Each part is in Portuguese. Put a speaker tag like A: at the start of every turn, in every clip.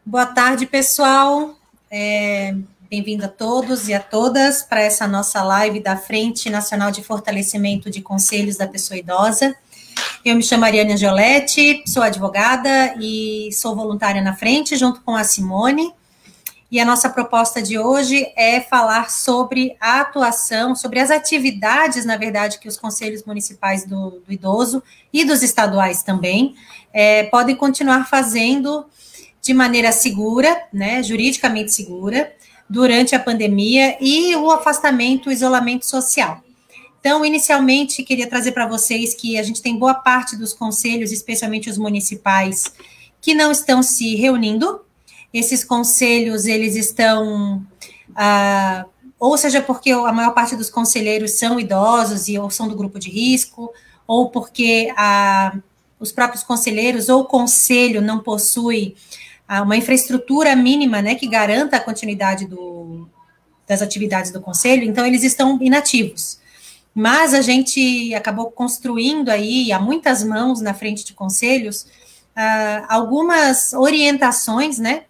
A: Boa tarde, pessoal. Bem-vindo a todos e a todas para essa nossa live da Frente Nacional de Fortalecimento de Conselhos da Pessoa Idosa. Eu me chamo Ariane Angioletti, sou advogada e sou voluntária na Frente, junto com a Simone. E a nossa proposta de hoje é falar sobre a atuação, sobre as atividades, na verdade, que os conselhos municipais do idoso e dos estaduais também podem continuar fazendo de maneira segura, né, juridicamente segura, durante a pandemia e o afastamento, o isolamento social. Então, inicialmente, queria trazer para vocês que a gente tem boa parte dos conselhos, especialmente os municipais, que não estão se reunindo. Esses conselhos, eles estão, ou seja, porque a maior parte dos conselheiros são idosos ou são do grupo de risco, ou porque os próprios conselheiros ou o conselho não possui uma infraestrutura mínima, né, que garanta a continuidade das atividades do conselho, então eles estão inativos. Mas a gente acabou construindo aí, há muitas mãos na frente de conselhos, algumas orientações, né,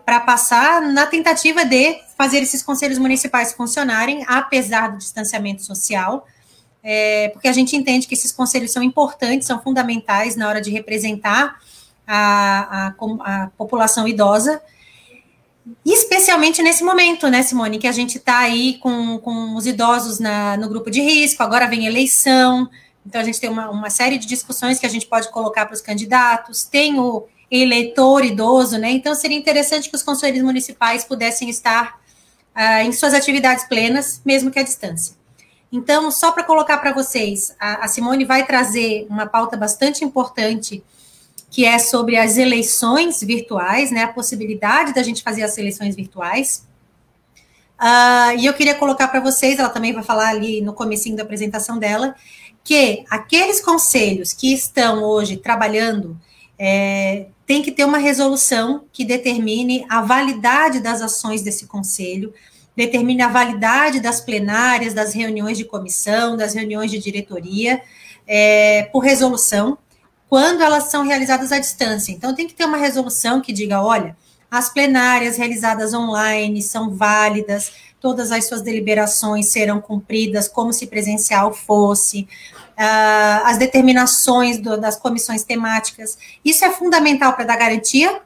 A: para passar na tentativa de fazer esses conselhos municipais funcionarem, apesar do distanciamento social, porque a gente entende que esses conselhos são importantes, são fundamentais na hora de representar a população idosa, especialmente nesse momento, né, Simone, que a gente está aí com os idosos no grupo de risco, agora vem eleição, então a gente tem uma série de discussões que a gente pode colocar para os candidatos, tem o eleitor idoso, né, então seria interessante que os conselheiros municipais pudessem estar em suas atividades plenas, mesmo que à distância. Então, só para colocar para vocês, a Simone vai trazer uma pauta bastante importante, que é sobre as eleições virtuais, né, a possibilidade da gente fazer as eleições virtuais. E eu queria colocar para vocês, ela também vai falar ali no comecinho da apresentação dela, que aqueles conselhos que estão hoje trabalhando tem que ter uma resolução que determine a validade das ações desse conselho, determine a validade das plenárias, das reuniões de comissão, das reuniões de diretoria, por resolução, quando elas são realizadas à distância. Então, tem que ter uma resolução que diga, olha, as plenárias realizadas online são válidas, todas as suas deliberações serão cumpridas como se presencial fosse, as determinações das comissões temáticas. Isso é fundamental para dar garantia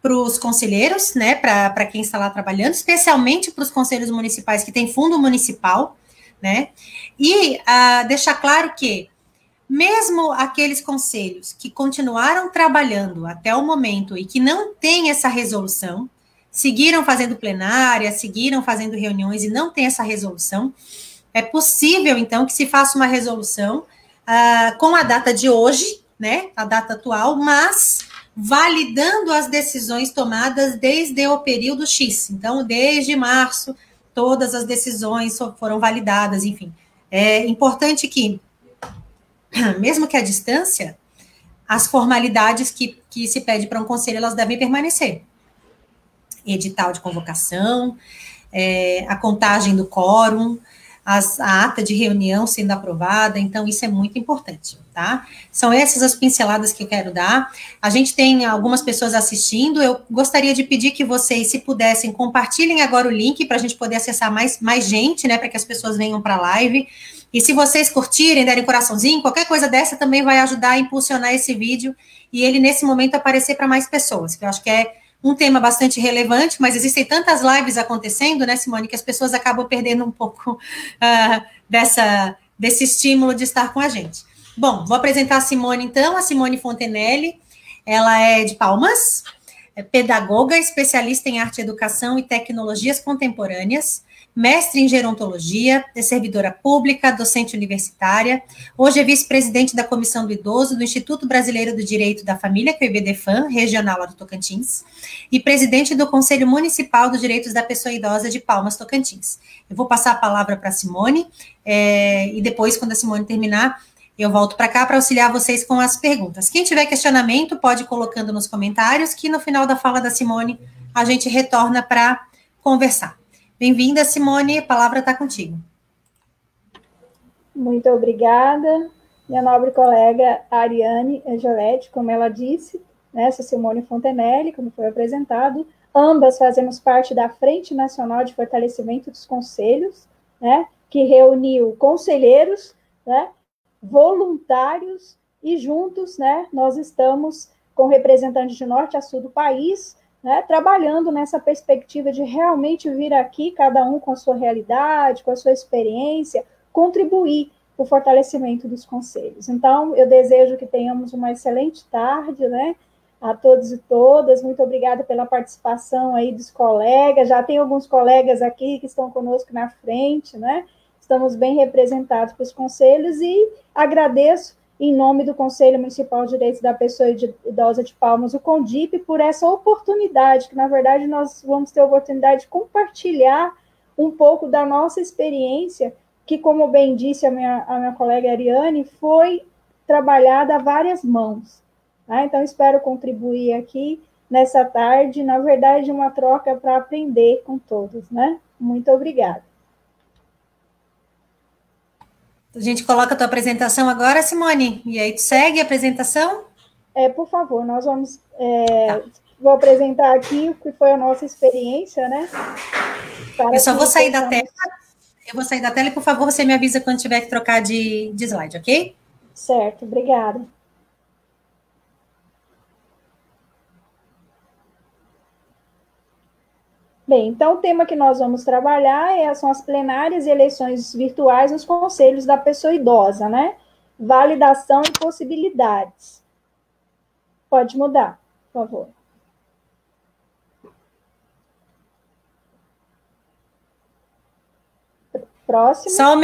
A: para os conselheiros, né, para quem está lá trabalhando, especialmente para os conselhos municipais que têm fundo municipal, né, e deixar claro que mesmo aqueles conselhos que continuaram trabalhando até o momento e que não têm essa resolução, seguiram fazendo plenária, seguiram fazendo reuniões e não tem essa resolução, é possível, então, que se faça uma resolução com a data de hoje, né, a data atual, mas validando as decisões tomadas desde o período X. Então, desde março, todas as decisões foram validadas, enfim. É importante que, mesmo que à distância, as formalidades que se pede para um conselho, elas devem permanecer. Edital de convocação, a contagem do quórum, a ata de reunião sendo aprovada, então isso é muito importante, tá? São essas as pinceladas que eu quero dar. A gente tem algumas pessoas assistindo, eu gostaria de pedir que vocês, se pudessem, compartilhem agora o link para a gente poder acessar mais gente, né, para que as pessoas venham para a live. E se vocês curtirem, derem coraçãozinho, qualquer coisa dessa também vai ajudar a impulsionar esse vídeo e ele, nesse momento, aparecer para mais pessoas, que eu acho que é um tema bastante relevante, mas existem tantas lives acontecendo, né, Simone, que as pessoas acabam perdendo um pouco desse estímulo de estar com a gente. Bom, vou apresentar a Simone, então, a Simone Fontenelle, ela é de Palmas, é pedagoga, especialista em arte, educação e tecnologias contemporâneas, mestre em gerontologia, é servidora pública, docente universitária, hoje é vice-presidente da Comissão do Idoso do Instituto Brasileiro do Direito da Família, que é o IBDFAM, regional lá do Tocantins, e presidente do Conselho Municipal dos Direitos da Pessoa Idosa de Palmas, Tocantins. Eu vou passar a palavra para a Simone, e depois, quando a Simone terminar, eu volto para cá para auxiliar vocês com as perguntas. Quem tiver questionamento, pode ir colocando nos comentários, que no final da fala da Simone, a gente retorna para conversar. Bem-vinda, Simone, a palavra está contigo.
B: Muito obrigada, minha nobre colega Ariane Angioletti, como ela disse, né, essa Simone Fontenelle, como foi apresentado. Ambas fazemos parte da Frente Nacional de Fortalecimento dos Conselhos, né, que reuniu conselheiros, né, voluntários, e juntos, né, nós estamos com representantes de norte a sul do país, né, trabalhando nessa perspectiva de realmente vir aqui, cada um com a sua realidade, com a sua experiência, contribuir para o fortalecimento dos conselhos. Então, eu desejo que tenhamos uma excelente tarde, né, a todos e todas. Muito obrigada pela participação aí dos colegas. Já tem alguns colegas aqui que estão conosco na frente, né? Estamos bem representados pelos conselhos e agradeço em nome do Conselho Municipal de Direitos da Pessoa Idosa de Palmas, o CONDIP, por essa oportunidade, que na verdade nós vamos ter a oportunidade de compartilhar um pouco da nossa experiência, que, como bem disse a minha colega Ariane, foi trabalhada a várias mãos. Tá? Então, espero contribuir aqui nessa tarde, na verdade, uma troca para aprender com todos, né? Muito obrigada.
A: A gente coloca a tua apresentação agora, Simone, e aí tu segue a apresentação?
B: Por favor, nós vamos... Vou apresentar aqui o que foi a nossa experiência, né?
A: Eu só vou sair da tela. Eu vou sair da tela e, por favor, você me avisa quando tiver que trocar de slide, ok?
B: Certo, obrigada. Bem, então o tema que nós vamos trabalhar são as plenárias e eleições virtuais nos conselhos da pessoa idosa, né? Validação e possibilidades. Pode mudar, por favor. Próximo.
A: Só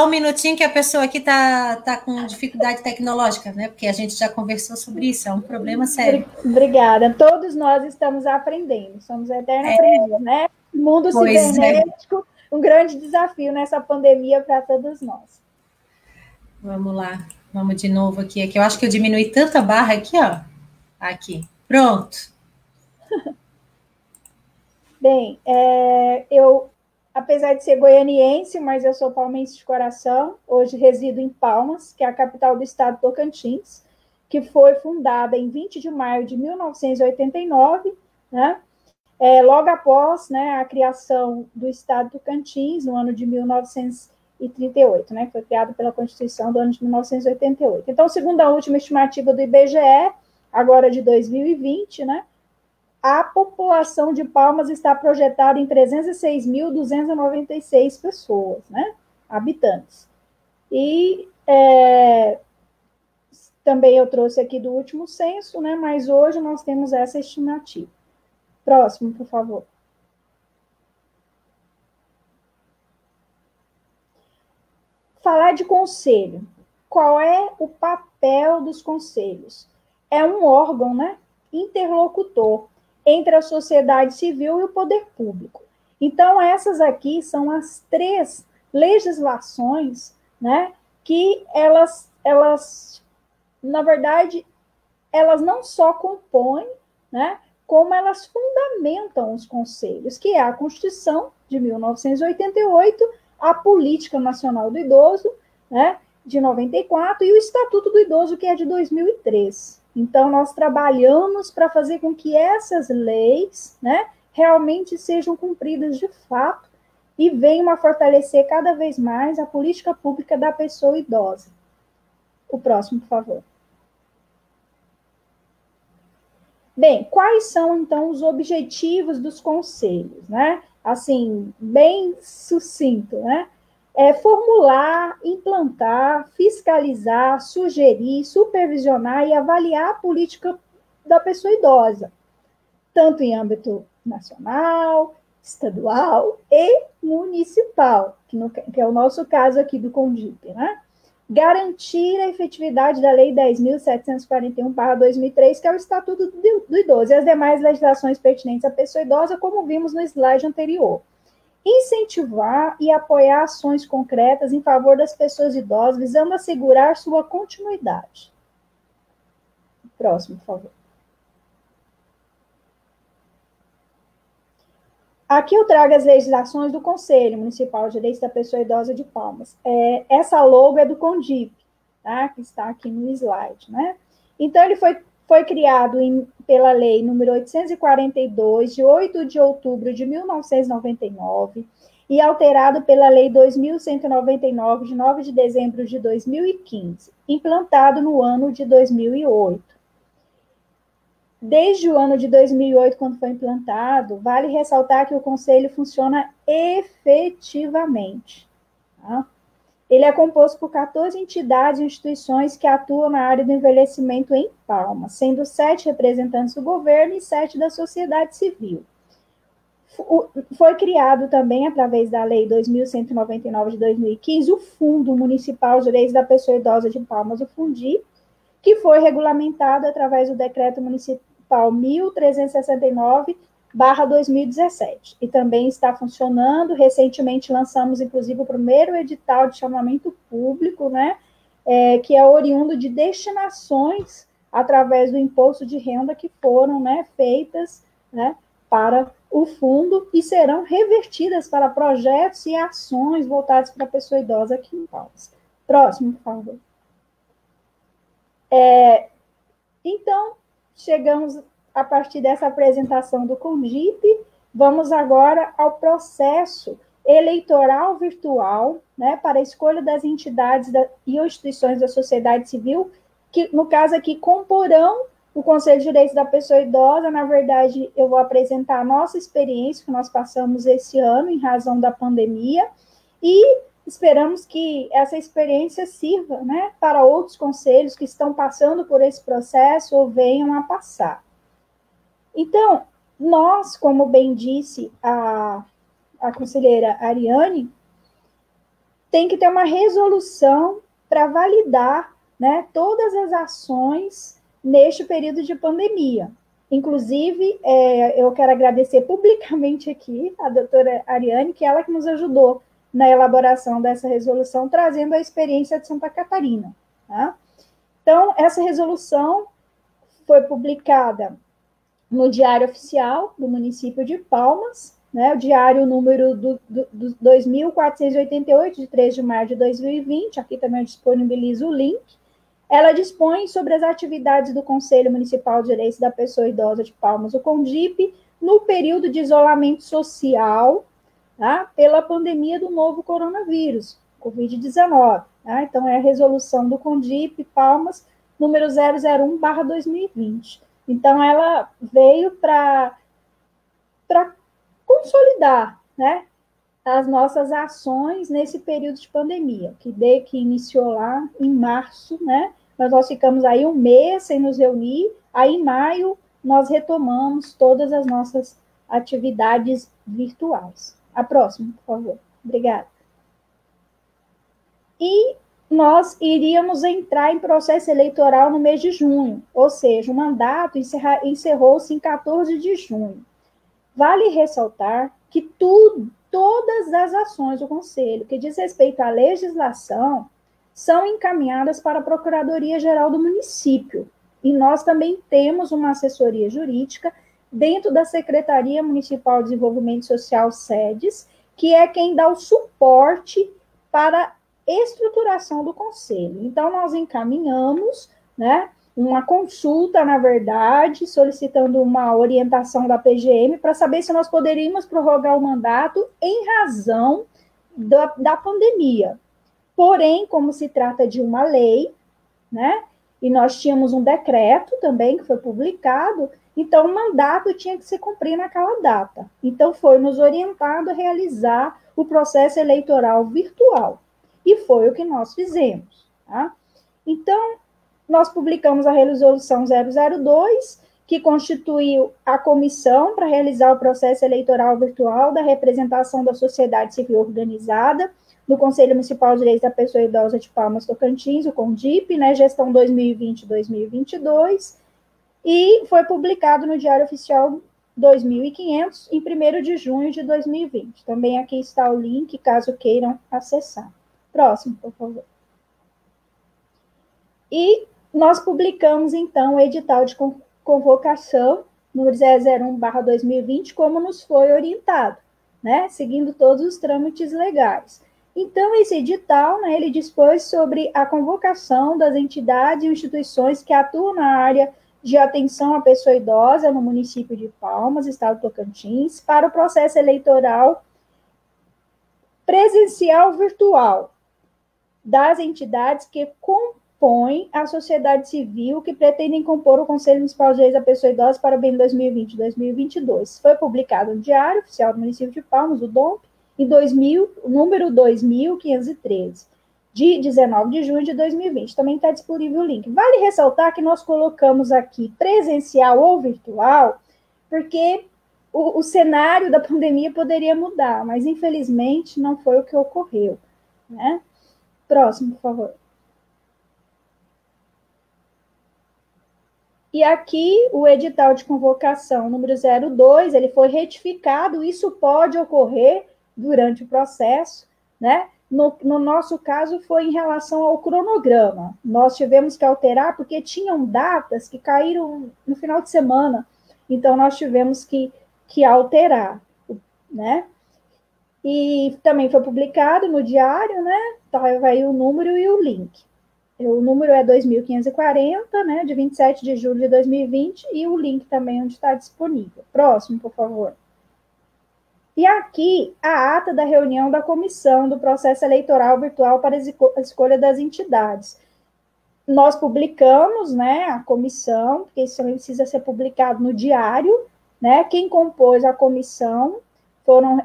A: um minutinho que a pessoa aqui tá com dificuldade tecnológica, né? Porque a gente já conversou sobre isso, é um problema sério.
B: Obrigada. Todos nós estamos aprendendo, somos eternos aprendidos, né? O mundo cibernético, um grande desafio nessa pandemia para todos nós.
A: Vamos lá, vamos de novo aqui. Aqui eu acho que eu diminui tanta barra aqui, ó. Aqui, pronto.
B: Bem, eu, apesar de ser goianiense, mas eu sou palmense de coração. Hoje resido em Palmas, que é a capital do estado do Tocantins, que foi fundada em 20 de maio de 1989, né? Logo após, né, a criação do estado do Tocantins, no ano de 1938, né? Foi criado pela Constituição do ano de 1988. Então, segundo a última estimativa do IBGE, agora de 2020, né? A população de Palmas está projetada em 306.296 pessoas, né? Habitantes. E também eu trouxe aqui do último censo, né? Mas hoje nós temos essa estimativa. Próximo, por favor. Falar de conselho. Qual é o papel dos conselhos? É um órgão, né? Interlocutor entre a sociedade civil e o poder público. Então, essas aqui são as 3 legislações, né, que elas, na verdade, elas não só compõem, né, como elas fundamentam os conselhos, que é a Constituição de 1988, a Política Nacional do Idoso, né, de 94, e o Estatuto do Idoso, que é de 2003. Então, nós trabalhamos para fazer com que essas leis, né, realmente sejam cumpridas de fato e venham a fortalecer cada vez mais a política pública da pessoa idosa. O próximo, por favor. Bem, quais são, então, os objetivos dos conselhos, né? Assim, bem sucinto, né? Formular, implantar, fiscalizar, sugerir, supervisionar e avaliar a política da pessoa idosa, tanto em âmbito nacional, estadual e municipal, que é o nosso caso aqui do CONDIP, né? Garantir a efetividade da Lei 10.741/2003, que é o Estatuto do Idoso, e as demais legislações pertinentes à pessoa idosa, como vimos no slide anterior. Incentivar e apoiar ações concretas em favor das pessoas idosas, visando assegurar sua continuidade. Próximo, por favor. Aqui eu trago as legislações do Conselho Municipal de Direitos da Pessoa Idosa de Palmas. Essa logo é do CONDIP, tá? Que está aqui no slide, né? Então, ele foi Foi criado pela Lei nº 842, de 8 de outubro de 1999, e alterado pela Lei 2.199, de 9 de dezembro de 2015, implantado no ano de 2008. Desde o ano de 2008, quando foi implantado, vale ressaltar que o Conselho funciona efetivamente. Tá? Ele é composto por 14 entidades e instituições que atuam na área do envelhecimento em Palmas, sendo 7 representantes do governo e 7 da sociedade civil. Foi criado também, através da Lei 2.199 de 2015, o Fundo Municipal de Direitos da Pessoa Idosa de Palmas, o Fundi, que foi regulamentado através do Decreto Municipal 1369/2017, e também está funcionando. Recentemente lançamos, inclusive, o primeiro edital de chamamento público, né, que é oriundo de destinações através do imposto de renda que foram, né, feitas, né, para o fundo e serão revertidas para projetos e ações voltados para a pessoa idosa aqui em Palmas. Próximo, por favor. Então, chegamos a partir dessa apresentação do CONGIP, vamos agora ao processo eleitoral virtual, né, para a escolha das entidades e instituições da sociedade civil, que, no caso aqui, comporão o Conselho de Direitos da Pessoa Idosa. Na verdade, eu vou apresentar a nossa experiência que nós passamos esse ano em razão da pandemia, e esperamos que essa experiência sirva, né, para outros conselhos que estão passando por esse processo ou venham a passar. Então, nós, como bem disse a conselheira Ariane, tem que ter uma resolução para validar, né, todas as ações neste período de pandemia. Inclusive, eu quero agradecer publicamente aqui a doutora Ariane, que ela que nos ajudou na elaboração dessa resolução, trazendo a experiência de Santa Catarina. Tá? Então, essa resolução foi publicada no Diário Oficial do município de Palmas, né, o diário número 2.488, de 3 de março de 2020, aqui também eu disponibilizo o link. Ela dispõe sobre as atividades do Conselho Municipal de Direitos da Pessoa Idosa de Palmas, o CONDIP, no período de isolamento social, tá, pela pandemia do novo coronavírus, Covid-19. Tá? Então, é a resolução do CONDIP Palmas, número 001/2020. Então, ela veio para consolidar, né, as nossas ações nesse período de pandemia, que iniciou lá em março, né, mas nós ficamos aí um mês sem nos reunir, aí em maio nós retomamos todas as nossas atividades virtuais. A próxima, por favor. Obrigada. E nós iríamos entrar em processo eleitoral no mês de junho, ou seja, o mandato encerrou-se em 14 de junho. Vale ressaltar que todas as ações do Conselho que diz respeito à legislação são encaminhadas para a Procuradoria-Geral do município. E nós também temos uma assessoria jurídica dentro da Secretaria Municipal de Desenvolvimento Social, SEDES, que é quem dá o suporte para a estruturação do Conselho. Então, nós encaminhamos, né, uma consulta, na verdade, solicitando uma orientação da PGM para saber se nós poderíamos prorrogar o mandato em razão da pandemia. Porém, como se trata de uma lei, né, e nós tínhamos um decreto também que foi publicado, então o mandato tinha que se cumprir naquela data. Então, foi nos orientado a realizar o processo eleitoral virtual. E foi o que nós fizemos. Tá? Então, nós publicamos a resolução 002, que constituiu a comissão para realizar o processo eleitoral virtual da representação da sociedade civil organizada no Conselho Municipal de Direitos da Pessoa Idosa de Palmas, Tocantins, o CONDIP, né, gestão 2020-2022, e foi publicado no Diário Oficial 2500, em 1º de junho de 2020. Também aqui está o link, caso queiram acessar. Próximo, por favor. E nós publicamos, então, o edital de convocação, número 001/2020, como nos foi orientado, né, seguindo todos os trâmites legais. Então, esse edital, né, ele dispôs sobre a convocação das entidades e instituições que atuam na área de atenção à pessoa idosa no município de Palmas, estado do Tocantins, para o processo eleitoral presencial virtual das entidades que compõem a sociedade civil que pretendem compor o Conselho Municipal de Direitos da Pessoa Idosa para o bem 2020 e 2022. Foi publicado no Diário Oficial do Município de Palmas, o DOMP, em número 2513, de 19 de junho de 2020. Também está disponível o link. Vale ressaltar que nós colocamos aqui presencial ou virtual, porque o cenário da pandemia poderia mudar, mas infelizmente não foi o que ocorreu, né? Próximo, por favor. E aqui o edital de convocação número 02, ele foi retificado, isso pode ocorrer durante o processo, né? No nosso caso, foi em relação ao cronograma. Nós tivemos que alterar porque tinham datas que caíram no final de semana, então nós tivemos que alterar, né? E também foi publicado no diário, né? Então, vai o número e o link. O número é 2540, né? De 27 de julho de 2020, e o link também onde está disponível. Próximo, por favor. E aqui, a ata da reunião da comissão do processo eleitoral virtual para a escolha das entidades. Nós publicamos, né, a comissão, porque isso também precisa ser publicado no diário, né? Quem compôs a comissão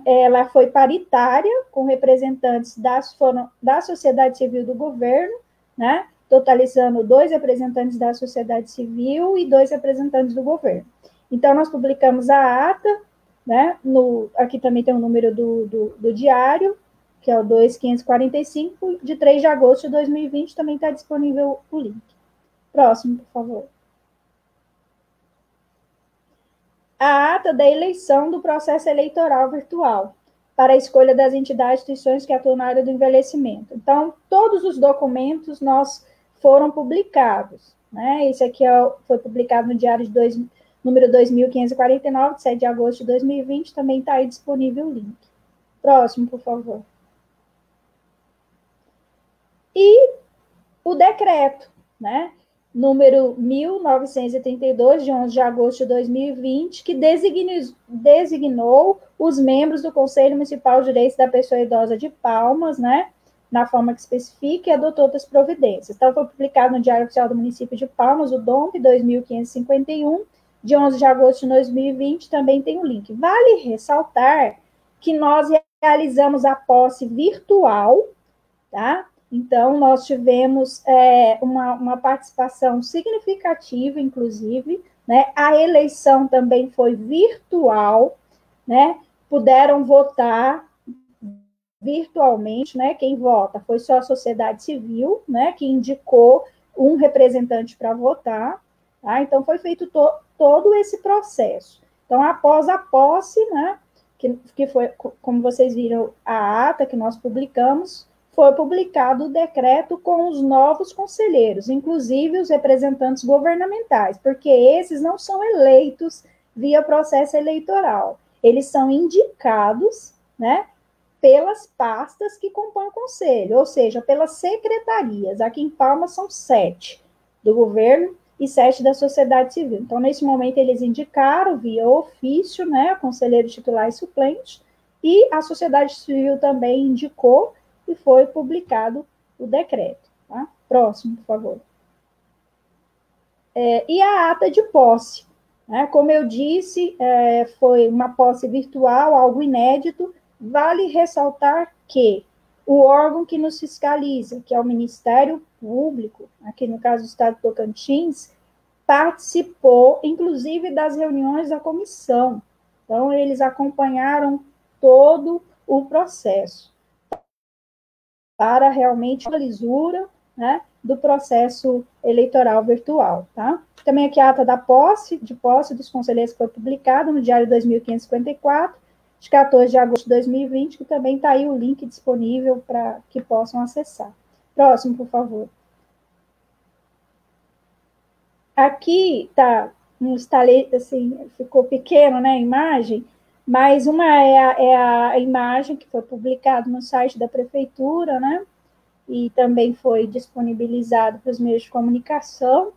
B: ela foi paritária, com representantes da sociedade civil do governo, né? Totalizando 2 representantes da sociedade civil e 2 representantes do governo. Então, nós publicamos a ata, né? Aqui também tem o número do diário, que é o 2545, de 3 de agosto de 2020, também está disponível o link. Próximo, por favor. A ata da eleição do processo eleitoral virtual para a escolha das entidades e instituições que atuam na área do envelhecimento. Então, todos os documentos foram publicados, né? Esse aqui foi publicado no Diário número 2549, de 7 de agosto de 2020, também está aí disponível o link. Próximo, por favor. E o decreto, né? Número 1932, de 11 de agosto de 2020, que designou os membros do Conselho Municipal de Direitos da Pessoa Idosa de Palmas, né, na forma que especifica, e adotou outras providências. Então, foi publicado no Diário Oficial do Município de Palmas, o DOMP 2551, de 11 de agosto de 2020, também tem o link. Vale ressaltar que nós realizamos a posse virtual, tá? Então, nós tivemos uma participação significativa, inclusive, né? A eleição também foi virtual, né? Puderam votar virtualmente, né? Quem vota foi só a sociedade civil, né? Que indicou um representante para votar, tá? Então, foi feito todo esse processo. Então, após a posse, né? Que foi, como vocês viram, a ata que nós publicamos, foi publicado o decreto com os novos conselheiros, inclusive os representantes governamentais, porque esses não são eleitos via processo eleitoral. Eles são indicados, né, pelas pastas que compõem o conselho, ou seja, pelas secretarias. Aqui em Palmas são 7 do governo e 7 da sociedade civil. Então, nesse momento, eles indicaram via ofício, né, conselheiro titular e suplente, e a sociedade civil também indicou, e foi publicado o decreto. Tá? Próximo, por favor. E a ata de posse. Né? Como eu disse, foi uma posse virtual, algo inédito. Vale ressaltar que o órgão que nos fiscaliza, que é o Ministério Público, aqui no caso do Estado do Tocantins, participou, inclusive, das reuniões da comissão. Então, eles acompanharam todo o processo, para realmente a lisura, né, do processo eleitoral virtual, tá? Também aqui a ata da posse dos conselheiros que foi publicada no Diário 2554, de 14 de agosto de 2020, que também está aí o link disponível para que possam acessar. Próximo, por favor. Aqui está assim, ficou pequeno, né, a imagem, mas uma é a imagem que foi publicada no site da prefeitura, né? E também foi disponibilizado para os meios de comunicação.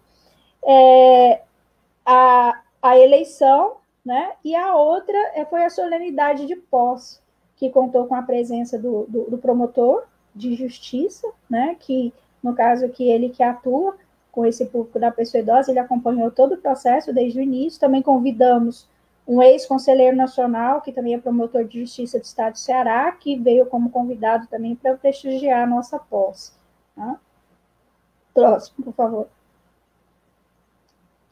B: a eleição, né? E a outra foi a solenidade de posse, que contou com a presença do promotor de justiça, né? Que, no caso aqui, ele que atua com esse público da pessoa idosa, ele acompanhou todo o processo desde o início. Também convidamos um ex-conselheiro nacional, que também é promotor de justiça do estado do Ceará, que veio como convidado também para prestigiar a nossa posse. Tá? Próximo, por favor.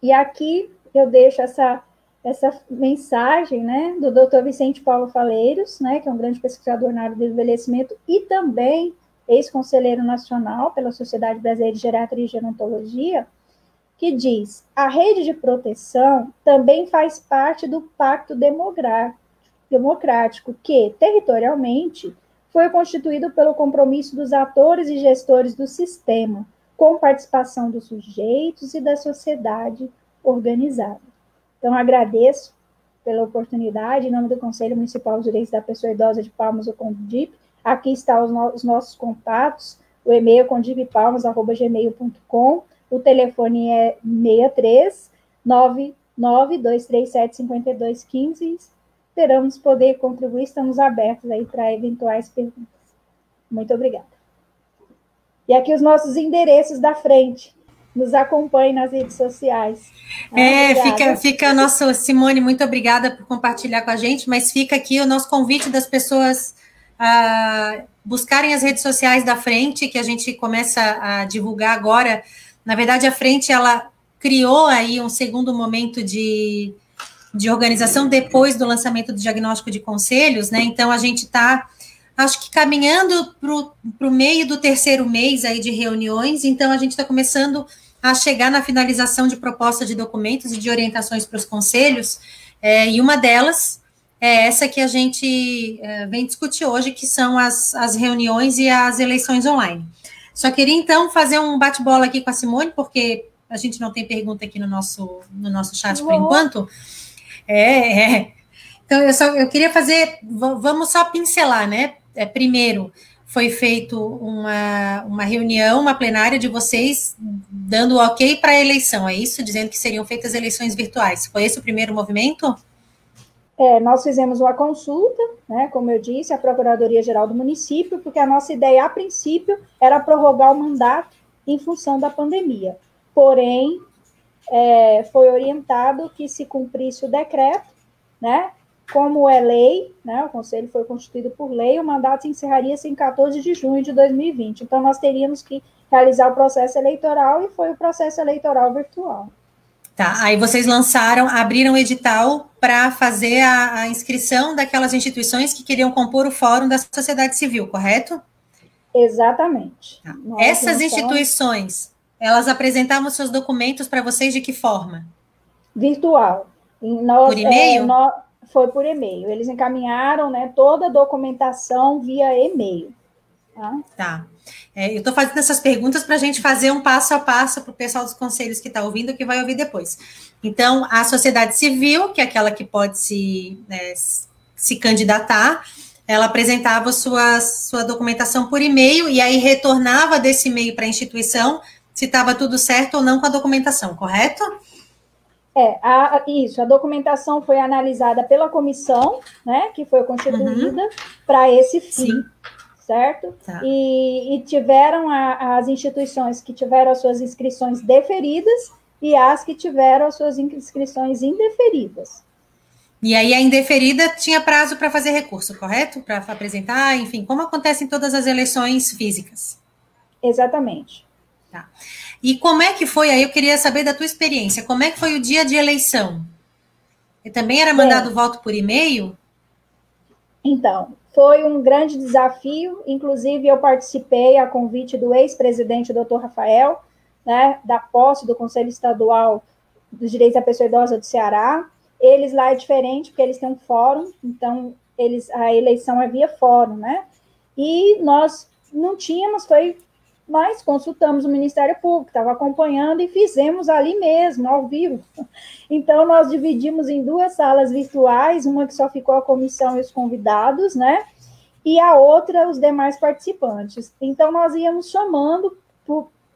B: E aqui eu deixo essa mensagem, né, do Dr. Vicente Paulo Faleiros, né, que é um grande pesquisador na área do envelhecimento e também ex-conselheiro nacional pela Sociedade Brasileira de Geriatria e Gerontologia, que diz: a rede de proteção também faz parte do pacto democrático que, territorialmente, foi constituído pelo compromisso dos atores e gestores do sistema, com participação dos sujeitos e da sociedade organizada. Então, agradeço pela oportunidade, em nome do Conselho Municipal dos Direitos da Pessoa Idosa de Palmas, o CONDIP. Aqui estão os nossos contatos, o e-mail é condipalmas@gmail.com, o telefone é 63 99237 5215. Esperamos poder contribuir, estamos abertos aí para eventuais perguntas. Muito obrigada. E aqui os nossos endereços da frente. Nos acompanhe nas redes sociais.
A: Fica nosso, Simone, muito obrigada por compartilhar com a gente, mas fica aqui o nosso convite das pessoas a buscarem as redes sociais da frente, que a gente começa a divulgar agora. Na verdade, a frente, ela criou aí um segundo momento de organização depois do lançamento do diagnóstico de conselhos, né? Então, a gente está, acho que caminhando para o meio do terceiro mês aí de reuniões, então a gente está começando a chegar na finalização de proposta de documentos e de orientações para os conselhos, e uma delas é essa que a gente vem discutir hoje, que são as reuniões e as eleições online. Só queria, então, fazer um bate-bola aqui com a Simone, porque a gente não tem pergunta aqui no nosso chat por enquanto. Então, eu queria fazer, vamos só pincelar, né? Primeiro, foi feito uma reunião, uma plenária de vocês dando ok para a eleição, é isso? Dizendo que seriam feitas eleições virtuais. Foi esse o primeiro movimento?
B: Nós fizemos uma consulta, né, como eu disse, à Procuradoria-Geral do município, porque a nossa ideia, a princípio, era prorrogar o mandato em função da pandemia. Porém, foi orientado que se cumprisse o decreto, né, como é lei, né, o Conselho foi constituído por lei, o mandato encerraria-se em 14 de junho de 2020. Então, nós teríamos que realizar o processo eleitoral e foi o processo eleitoral virtual.
A: Tá, aí vocês abriram o edital para fazer a inscrição daquelas instituições que queriam compor o fórum da sociedade civil, correto?
B: Exatamente.
A: Tá. Essas instituições, elas apresentavam seus documentos para vocês de que forma?
B: Virtual.
A: Por e-mail?
B: Foi por e-mail. Eles encaminharam, né, toda a documentação via e-mail.
A: Tá. Eu estou fazendo essas perguntas para a gente fazer um passo a passo para o pessoal dos conselhos que está ouvindo, que vai ouvir depois. Então, a sociedade civil, que é aquela que pode se candidatar, ela apresentava sua documentação por e-mail e aí retornava desse e-mail para a instituição se estava tudo certo ou não com a documentação, correto?
B: Isso, a documentação foi analisada pela comissão, né, que foi constituída para esse fim. Sim. Certo? Tá. E tiveram as instituições que tiveram as suas inscrições deferidas e as que tiveram as suas inscrições indeferidas.
A: E aí a indeferida tinha prazo para fazer recurso, correto? Para apresentar, enfim, como acontece em todas as eleições físicas.
B: Exatamente.
A: Tá. E como é que foi, aí eu queria saber da tua experiência, como é que foi o dia de eleição? E também era mandado voto por e-mail?
B: Então, foi um grande desafio, inclusive eu participei a convite do ex-presidente Dr. Rafael, né, da posse do Conselho Estadual dos Direitos da Pessoa Idosa do Ceará. Eles lá é diferente, porque eles têm um fórum, então a eleição é via fórum, né? E nós não tínhamos, mas consultamos o Ministério Público, estava acompanhando e fizemos ali mesmo, ao vivo. Então, nós dividimos em 2 salas virtuais, uma que só ficou a comissão e os convidados, né? E a outra, os demais participantes. Então, nós íamos chamando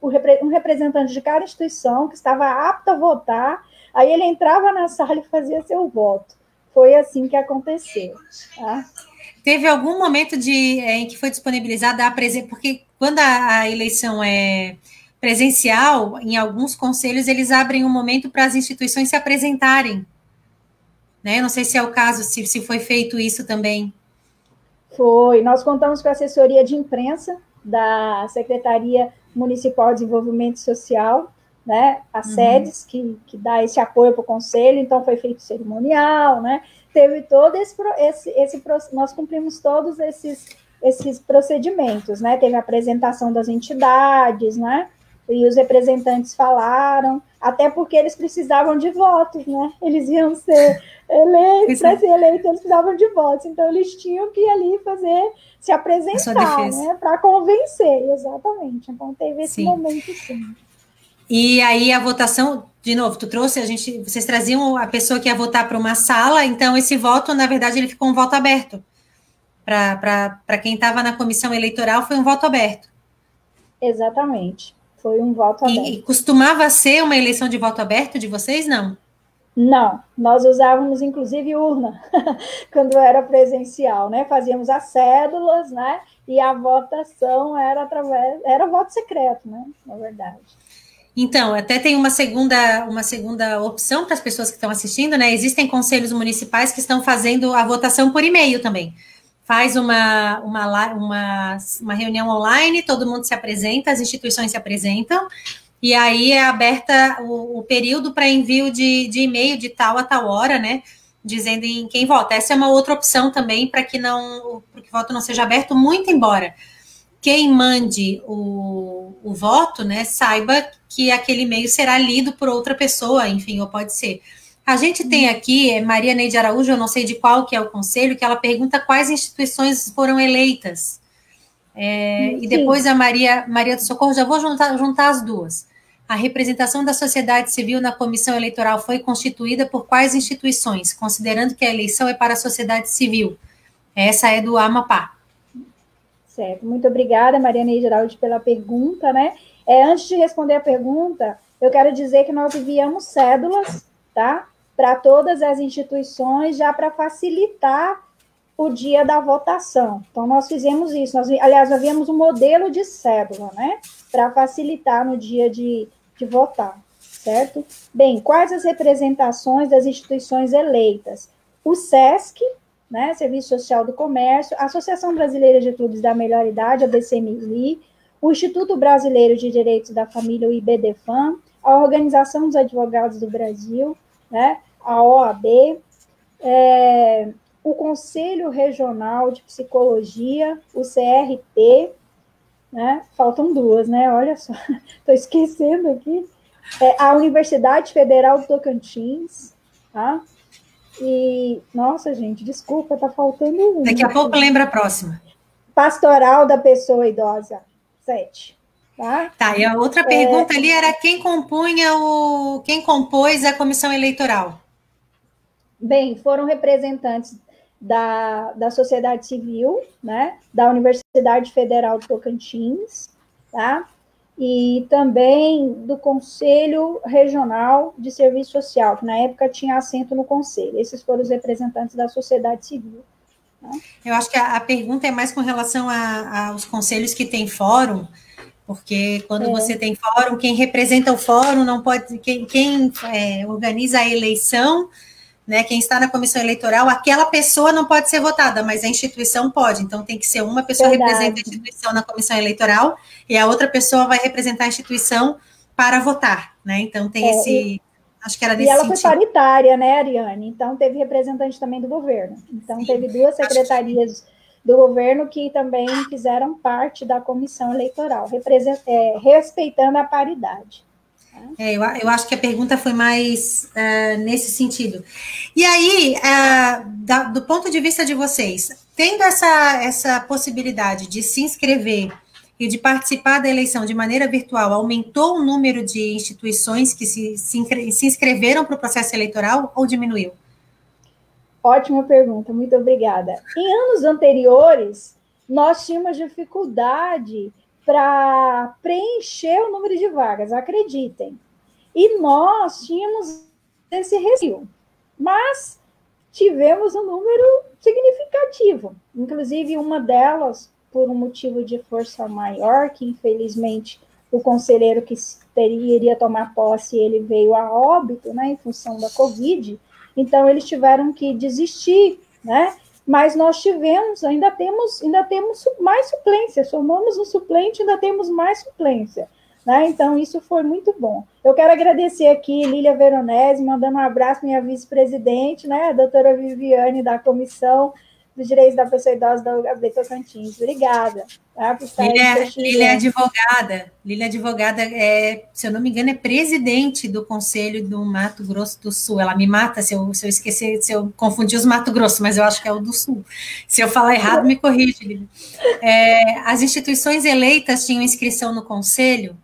B: um representante de cada instituição que estava apto a votar Aí ele entrava na sala e fazia seu voto. Foi assim que aconteceu. Tá?
A: Teve algum momento em que foi disponibilizada a presença, porque quando a eleição é presencial, em alguns conselhos eles abrem um momento para as instituições se apresentarem. Né? Não sei se é o caso, se foi feito isso também.
B: Foi. Nós contamos com a assessoria de imprensa da Secretaria Municipal de Desenvolvimento Social, né? A SEDES, que dá esse apoio para o conselho, então foi feito cerimonial, né? Teve todo nós cumprimos todos esses procedimentos, né? Teve a apresentação das entidades, né? E os representantes falaram, até porque eles precisavam de votos, né? Eles iam ser eleitos, para ser eleitos, eles precisavam de votos, então eles tinham que ir ali se apresentar, né? Para convencer, exatamente. Então teve esse momento, sim.
A: E aí a votação, de novo, vocês traziam a pessoa que ia votar para uma sala, então esse voto, na verdade, ele ficou um voto aberto. Para quem estava na comissão eleitoral, foi um voto aberto.
B: Exatamente. Foi um voto aberto.
A: E costumava ser uma eleição de voto aberto de vocês, não?
B: Não, nós usávamos inclusive urna quando era presencial, né? Fazíamos as cédulas, né? E a votação era voto secreto, né? Na verdade.
A: Então, até tem uma segunda opção para as pessoas que estão assistindo, né? Existem conselhos municipais que estão fazendo a votação por e-mail também. Faz uma reunião online, todo mundo se apresenta, as instituições se apresentam, e aí é aberta o período para envio de e-mail de tal a tal hora, né? Dizendo em quem vota. Essa é uma outra opção também para que o voto não seja aberto, muito embora quem mande o voto, né, saiba que aquele e-mail será lido por outra pessoa, enfim, ou pode ser. A gente tem aqui, Maria Neide Araújo, eu não sei de qual que é o conselho, que ela pergunta quais instituições foram eleitas. E depois a Maria do Socorro, já vou juntar as duas. A representação da sociedade civil na comissão eleitoral foi constituída por quais instituições, considerando que a eleição é para a sociedade civil? Essa é do Amapá.
B: Certo, muito obrigada, Maria Neide Araújo, pela pergunta, né? Antes de responder a pergunta, eu quero dizer que nós enviamos cédulas, tá? Para todas as instituições, já para facilitar o dia da votação. Então, nós fizemos isso. Aliás, nós havíamos um modelo de cédula, né? Para facilitar no dia de votar, certo? Bem, quais as representações das instituições eleitas? O SESC, né, Serviço Social do Comércio, a Associação Brasileira de Clubes da Melhor Idade, a BCMI, o Instituto Brasileiro de Direitos da Família, o IBDFAM, a Organização dos Advogados do Brasil, né, a OAB, o Conselho Regional de Psicologia, o CRP, né, faltam duas, né, olha só, estou esquecendo aqui, a Universidade Federal do Tocantins, tá? E, nossa, gente, desculpa, tá faltando um.
A: Daqui a pouco lembra a próxima.
B: Pastoral da Pessoa Idosa, 7.
A: Tá, e a outra pergunta ali era quem compôs a comissão eleitoral?
B: Bem, foram representantes da sociedade civil, né, da Universidade Federal do Tocantins, tá? E também do Conselho Regional de Serviço Social, que na época tinha assento no conselho. Esses foram os representantes da sociedade civil. Tá?
A: Eu acho que a pergunta é mais com relação aos conselhos que têm fórum, porque quando você tem fórum, quem representa o fórum não pode, quem organiza a eleição, né, quem está na comissão eleitoral, aquela pessoa não pode ser votada, mas a instituição pode. Então, tem que ser uma pessoa que representa a instituição na comissão eleitoral e a outra pessoa vai representar a instituição para votar, né? Então, tem esse... Acho que era nesse sentido.
B: E ela foi paritária, né, Ariane? Então, teve representante também do governo. Então, sim, teve duas secretarias do governo que também fizeram parte da comissão eleitoral, respeitando a paridade.
A: Eu acho que a pergunta foi mais nesse sentido. E aí, do ponto de vista de vocês, tendo essa possibilidade de se inscrever e de participar da eleição de maneira virtual, aumentou o número de instituições que se inscreveram para o processo eleitoral ou diminuiu?
B: Ótima pergunta, muito obrigada. Em anos anteriores, nós tínhamos dificuldade para preencher o número de vagas, acreditem. E nós tínhamos esse receio. Mas tivemos um número significativo. Inclusive, uma delas, por um motivo de força maior, que infelizmente o conselheiro que iria tomar posse, ele veio a óbito, né, em função da Covid, então eles tiveram que desistir, né? Mas nós tivemos, ainda temos mais suplência, somamos um suplente, ainda temos mais suplência, né? Então, isso foi muito bom. Eu quero agradecer aqui Lília Veronese, mandando um abraço, minha vice-presidente, né, a doutora Viviane, da Comissão dos Direitos da Pessoa Idosa da UAB Tocantins. Obrigada, tá, por estar
A: Lília é advogada, se eu não me engano, é presidente do Conselho do Mato Grosso do Sul. Ela me mata se eu esquecer, se eu confundir os Mato Grosso, mas eu acho que é o do Sul. Se eu falar errado, me corrige, Lília. As instituições eleitas tinham inscrição no Conselho?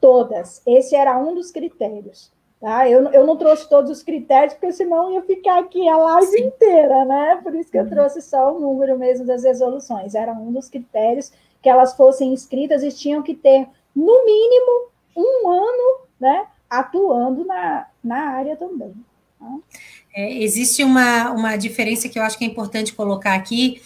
B: Todas. Esse era um dos critérios. Tá? Eu não trouxe todos os critérios, porque senão ia ficar aqui a live inteira, né? Por isso que eu trouxe só o número mesmo das resoluções. Era um dos critérios que elas fossem inscritas e tinham que ter, no mínimo, 1 ano, né, atuando na área também. Tá?
A: Existe uma diferença que eu acho que é importante colocar aqui.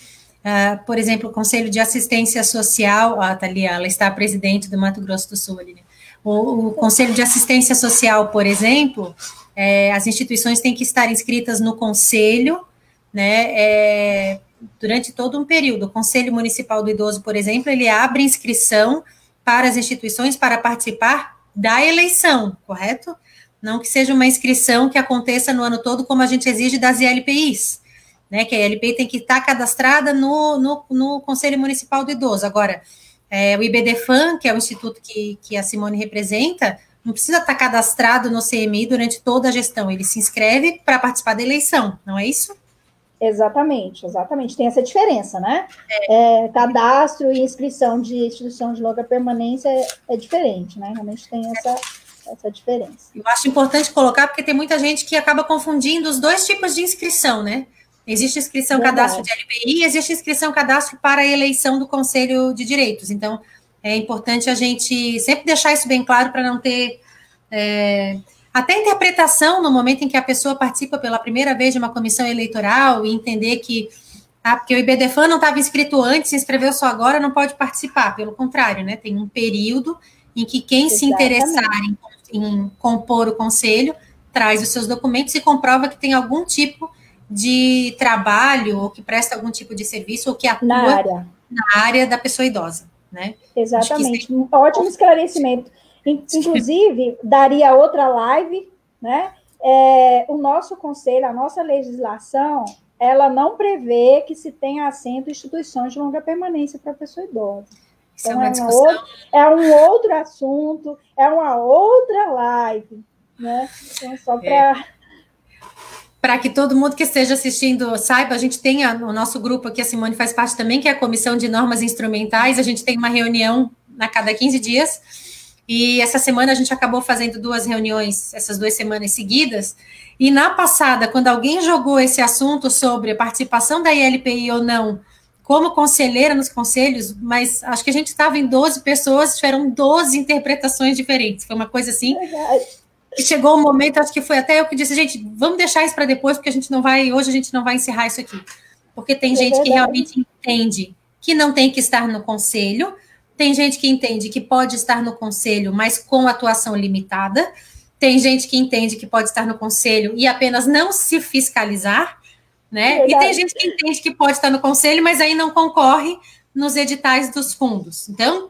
A: Por exemplo, o Conselho de Assistência Social, tá ali, ela está presidente do Mato Grosso do Sul, ali, né? O Conselho de Assistência Social, por exemplo, as instituições têm que estar inscritas no Conselho, né, durante todo um período. O Conselho Municipal do Idoso, por exemplo, ele abre inscrição para as instituições para participar da eleição, correto? Não que seja uma inscrição que aconteça no ano todo, como a gente exige das ILPIs, né, que a ILPI tem que estar cadastrada no Conselho Municipal do Idoso. Agora, o IBDFAN, que é o instituto que a Simone representa, não precisa estar cadastrado no CMI durante toda a gestão, ele se inscreve para participar da eleição, não é isso?
B: Exatamente. Tem essa diferença, né? Cadastro e inscrição de instituição de longa permanência é diferente, né? Realmente tem essa diferença.
A: Eu acho importante colocar, porque tem muita gente que acaba confundindo os dois tipos de inscrição, né? Existe inscrição cadastro de LPI e existe inscrição cadastro para a eleição do Conselho de Direitos. Então, é importante a gente sempre deixar isso bem claro para não ter até interpretação no momento em que a pessoa participa pela primeira vez de uma comissão eleitoral e entender que porque o IBDFAN não estava inscrito antes, se inscreveu só agora, não pode participar. Pelo contrário, né? Tem um período em que quem se interessar em compor o conselho traz os seus documentos e comprova que tem algum tipo de trabalho, ou que presta algum tipo de serviço, ou que atua na área da pessoa idosa, né?
B: Exatamente, um ótimo esclarecimento. Inclusive, daria outra live, né? O nosso conselho, a nossa legislação, ela não prevê que se tenha assento em instituições de longa permanência para a pessoa idosa. Então, é um outro assunto, é uma outra live, né? Então, só
A: para que todo mundo que esteja assistindo saiba, a gente tem o nosso grupo aqui, a Simone faz parte também, que é a Comissão de Normas Instrumentais, a gente tem uma reunião a cada 15 dias, e essa semana a gente acabou fazendo 2 reuniões, essas 2 semanas seguidas, e na passada, quando alguém jogou esse assunto sobre a participação da ILPI ou não, como conselheira nos conselhos, mas acho que a gente estava em 12 pessoas, tiveram 12 interpretações diferentes, foi uma coisa assim... Que chegou um momento, acho que foi até eu que disse, gente, vamos deixar isso para depois, porque hoje a gente não vai encerrar isso aqui. Porque tem gente que realmente entende que não tem que estar no conselho, tem gente que entende que pode estar no conselho, mas com atuação limitada, tem gente que entende que pode estar no conselho e apenas não se fiscalizar, né? E tem gente que entende que pode estar no conselho, mas aí não concorre nos editais dos fundos. Então,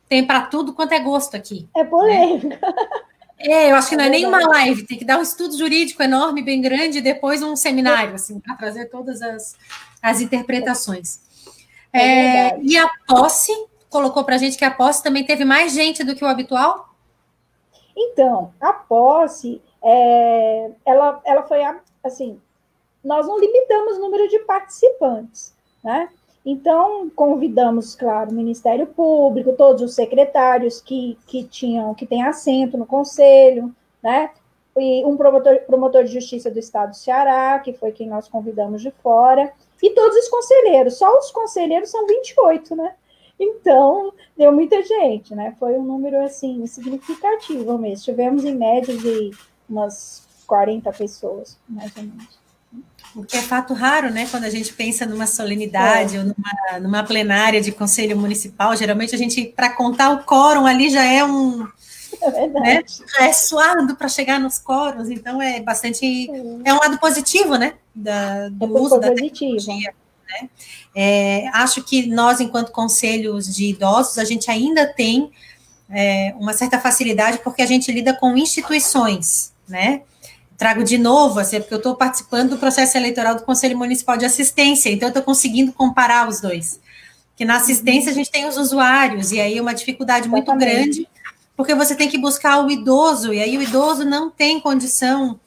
A: tem para tudo quanto é gosto aqui.
B: É polêmica.
A: Né? Eu acho que não é nem uma live, tem que dar um estudo jurídico enorme, bem grande, e depois um seminário, assim, para trazer todas as interpretações. E a posse, colocou para a gente que a posse também teve mais gente do que o habitual?
B: Então, a posse, ela foi, assim, nós não limitamos o número de participantes, né? Então, convidamos, claro, o Ministério Público, todos os secretários que têm assento no Conselho, né? E um promotor de justiça do Estado do Ceará, que foi quem nós convidamos de fora, e todos os conselheiros. Só os conselheiros são 28, né? Então, deu muita gente, né? Foi um número, assim, significativo mesmo. Tivemos, em média, de umas 40 pessoas, mais ou menos.
A: O que é fato raro, né? Quando a gente pensa numa solenidade ou numa plenária de conselho municipal, geralmente a gente, para contar o quórum ali, já é um... né? Já é suado para chegar nos quórums, então é bastante... É um lado positivo, né? Do uso da tecnologia. Né? Acho que nós, enquanto conselhos de idosos, a gente ainda tem uma certa facilidade porque a gente lida com instituições, né? Trago de novo, assim, porque eu estou participando do processo eleitoral do Conselho Municipal de Assistência, então eu estou conseguindo comparar os dois. Porque na assistência a gente tem os usuários, e aí é uma dificuldade muito grande, porque você tem que buscar o idoso, e aí o idoso não tem condição,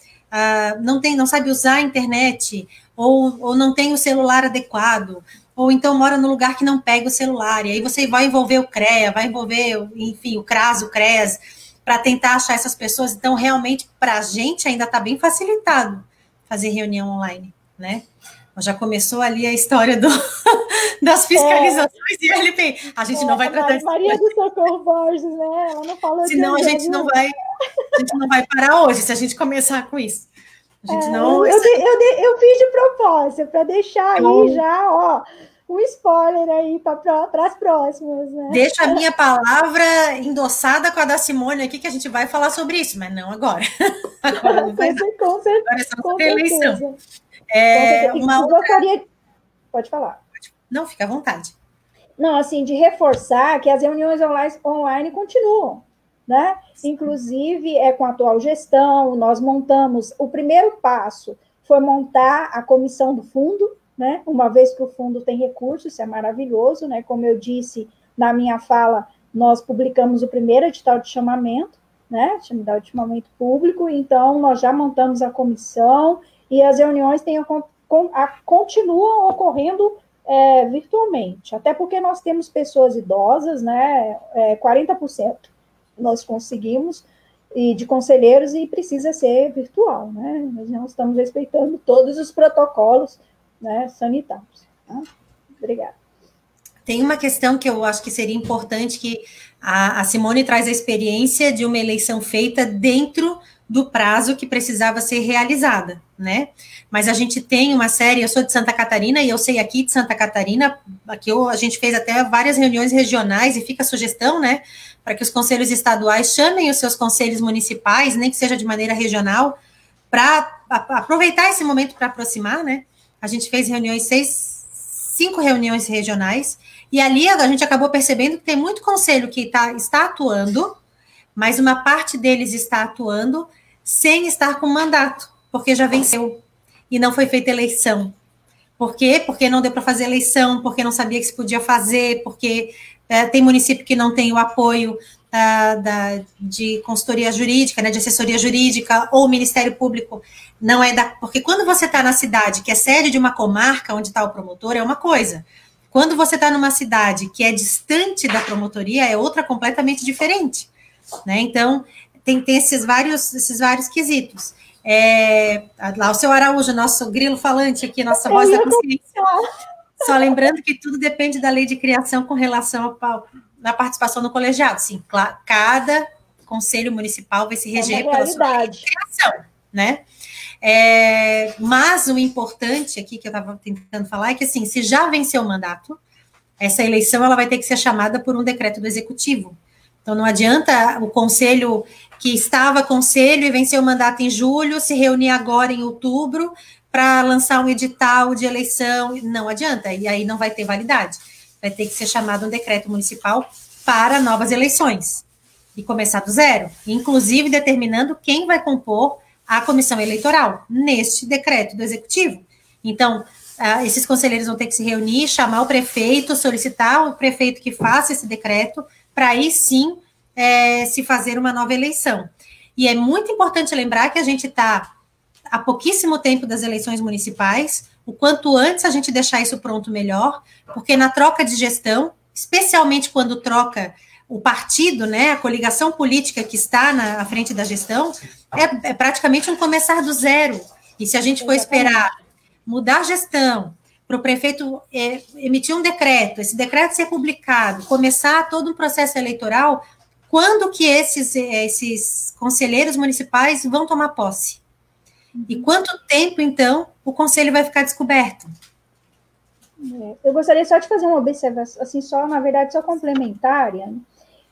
A: não sabe usar a internet, ou não tem o celular adequado, ou então mora no lugar que não pega o celular, e aí você vai envolver o CREA, vai envolver, enfim, o CRAS, o CREAS, para tentar achar essas pessoas. Então, realmente, para a gente ainda está bem facilitado fazer reunião online, né? Já começou ali a história das fiscalizações e LP. A gente não vai tratar disso.
B: Maria do Socorro Borges, né? Ela não falou.
A: Senão a gente não vai parar hoje, se a gente começar com isso. A gente não...
B: Eu fiz de propósito, para deixar aí já, ó, um spoiler aí para as próximas, né?
A: Deixo a minha palavra endossada com a da Simone aqui, que a gente vai falar sobre isso, mas não agora. Agora não vai dar.
B: Com certeza.
A: Agora é só sobre a eleição.
B: Gostaria... Pode falar.
A: Não, fica à vontade.
B: Não, assim, de reforçar que as reuniões online continuam, né? Inclusive, com a atual gestão, nós montamos... O primeiro passo foi montar a comissão do fundo, né? Uma vez que o fundo tem recursos, isso é maravilhoso, né? Como eu disse na minha fala, nós publicamos o primeiro edital de chamamento, né? Edital de chamamento público, então nós já montamos a comissão e as reuniões continuam ocorrendo virtualmente, até porque nós temos pessoas idosas, né? 40% nós conseguimos e de conselheiros e precisa ser virtual, né? Nós não estamos respeitando todos os protocolos, né, sanitários. Tá? Obrigada.
A: Tem uma questão que eu acho que seria importante, que a Simone traz a experiência de uma eleição feita dentro do prazo que precisava ser realizada, né? Mas a gente tem uma série, eu sou de Santa Catarina, e eu sei aqui de Santa Catarina, aqui a gente fez até várias reuniões regionais, e fica a sugestão, né, para que os conselhos estaduais chamem os seus conselhos municipais, nem que seja de maneira regional, para aproveitar esse momento para aproximar, né? A gente fez 5 reuniões regionais, e ali a gente acabou percebendo que tem muito conselho que está atuando, mas uma parte deles está atuando sem estar com mandato, porque já venceu, e não foi feita eleição. Por quê? Porque não deu para fazer eleição, porque não sabia que se podia fazer, porque tem município que não tem o apoio de consultoria jurídica, né, de assessoria jurídica, ou o Ministério Público não é porque quando você está na cidade, que é sede de uma comarca onde está o promotor, é uma coisa. Quando você está numa cidade que é distante da promotoria, é outra completamente diferente, né? Então, tem esses vários quesitos. Lá o seu Araújo, nosso grilo falante aqui, nossa voz da consciência. Só lembrando que tudo depende da lei de criação com relação na participação no colegiado. Sim, claro, cada conselho municipal vai se reger pela sua lei de criação, né? Mas o importante aqui que eu estava tentando falar é que, assim, se já venceu o mandato, essa eleição ela vai ter que ser chamada por um decreto do executivo. Então, não adianta o conselho que estava conselho e venceu o mandato em julho se reunir agora em outubro para lançar um edital de eleição. Não adianta, e aí não vai ter validade. Vai ter que ser chamado um decreto municipal para novas eleições e começar do zero, inclusive determinando quem vai compor a comissão eleitoral neste decreto do executivo. Então, esses conselheiros vão ter que se reunir, chamar o prefeito, solicitar o prefeito que faça esse decreto, para aí sim se fazer uma nova eleição. E é muito importante lembrar que a gente está há pouquíssimo tempo das eleições municipais, o quanto antes a gente deixar isso pronto, melhor, porque na troca de gestão, especialmente quando troca o partido, né, a coligação política que está à frente da gestão, é praticamente um começar do zero. E se a gente for esperar mudar a gestão, para o prefeito emitir um decreto, esse decreto ser publicado, começar todo um processo eleitoral, quando que esses conselheiros municipais vão tomar posse? E quanto tempo, então, o conselho vai ficar descoberto?
B: Eu gostaria só de fazer uma observação, assim, só, na verdade, só complementária.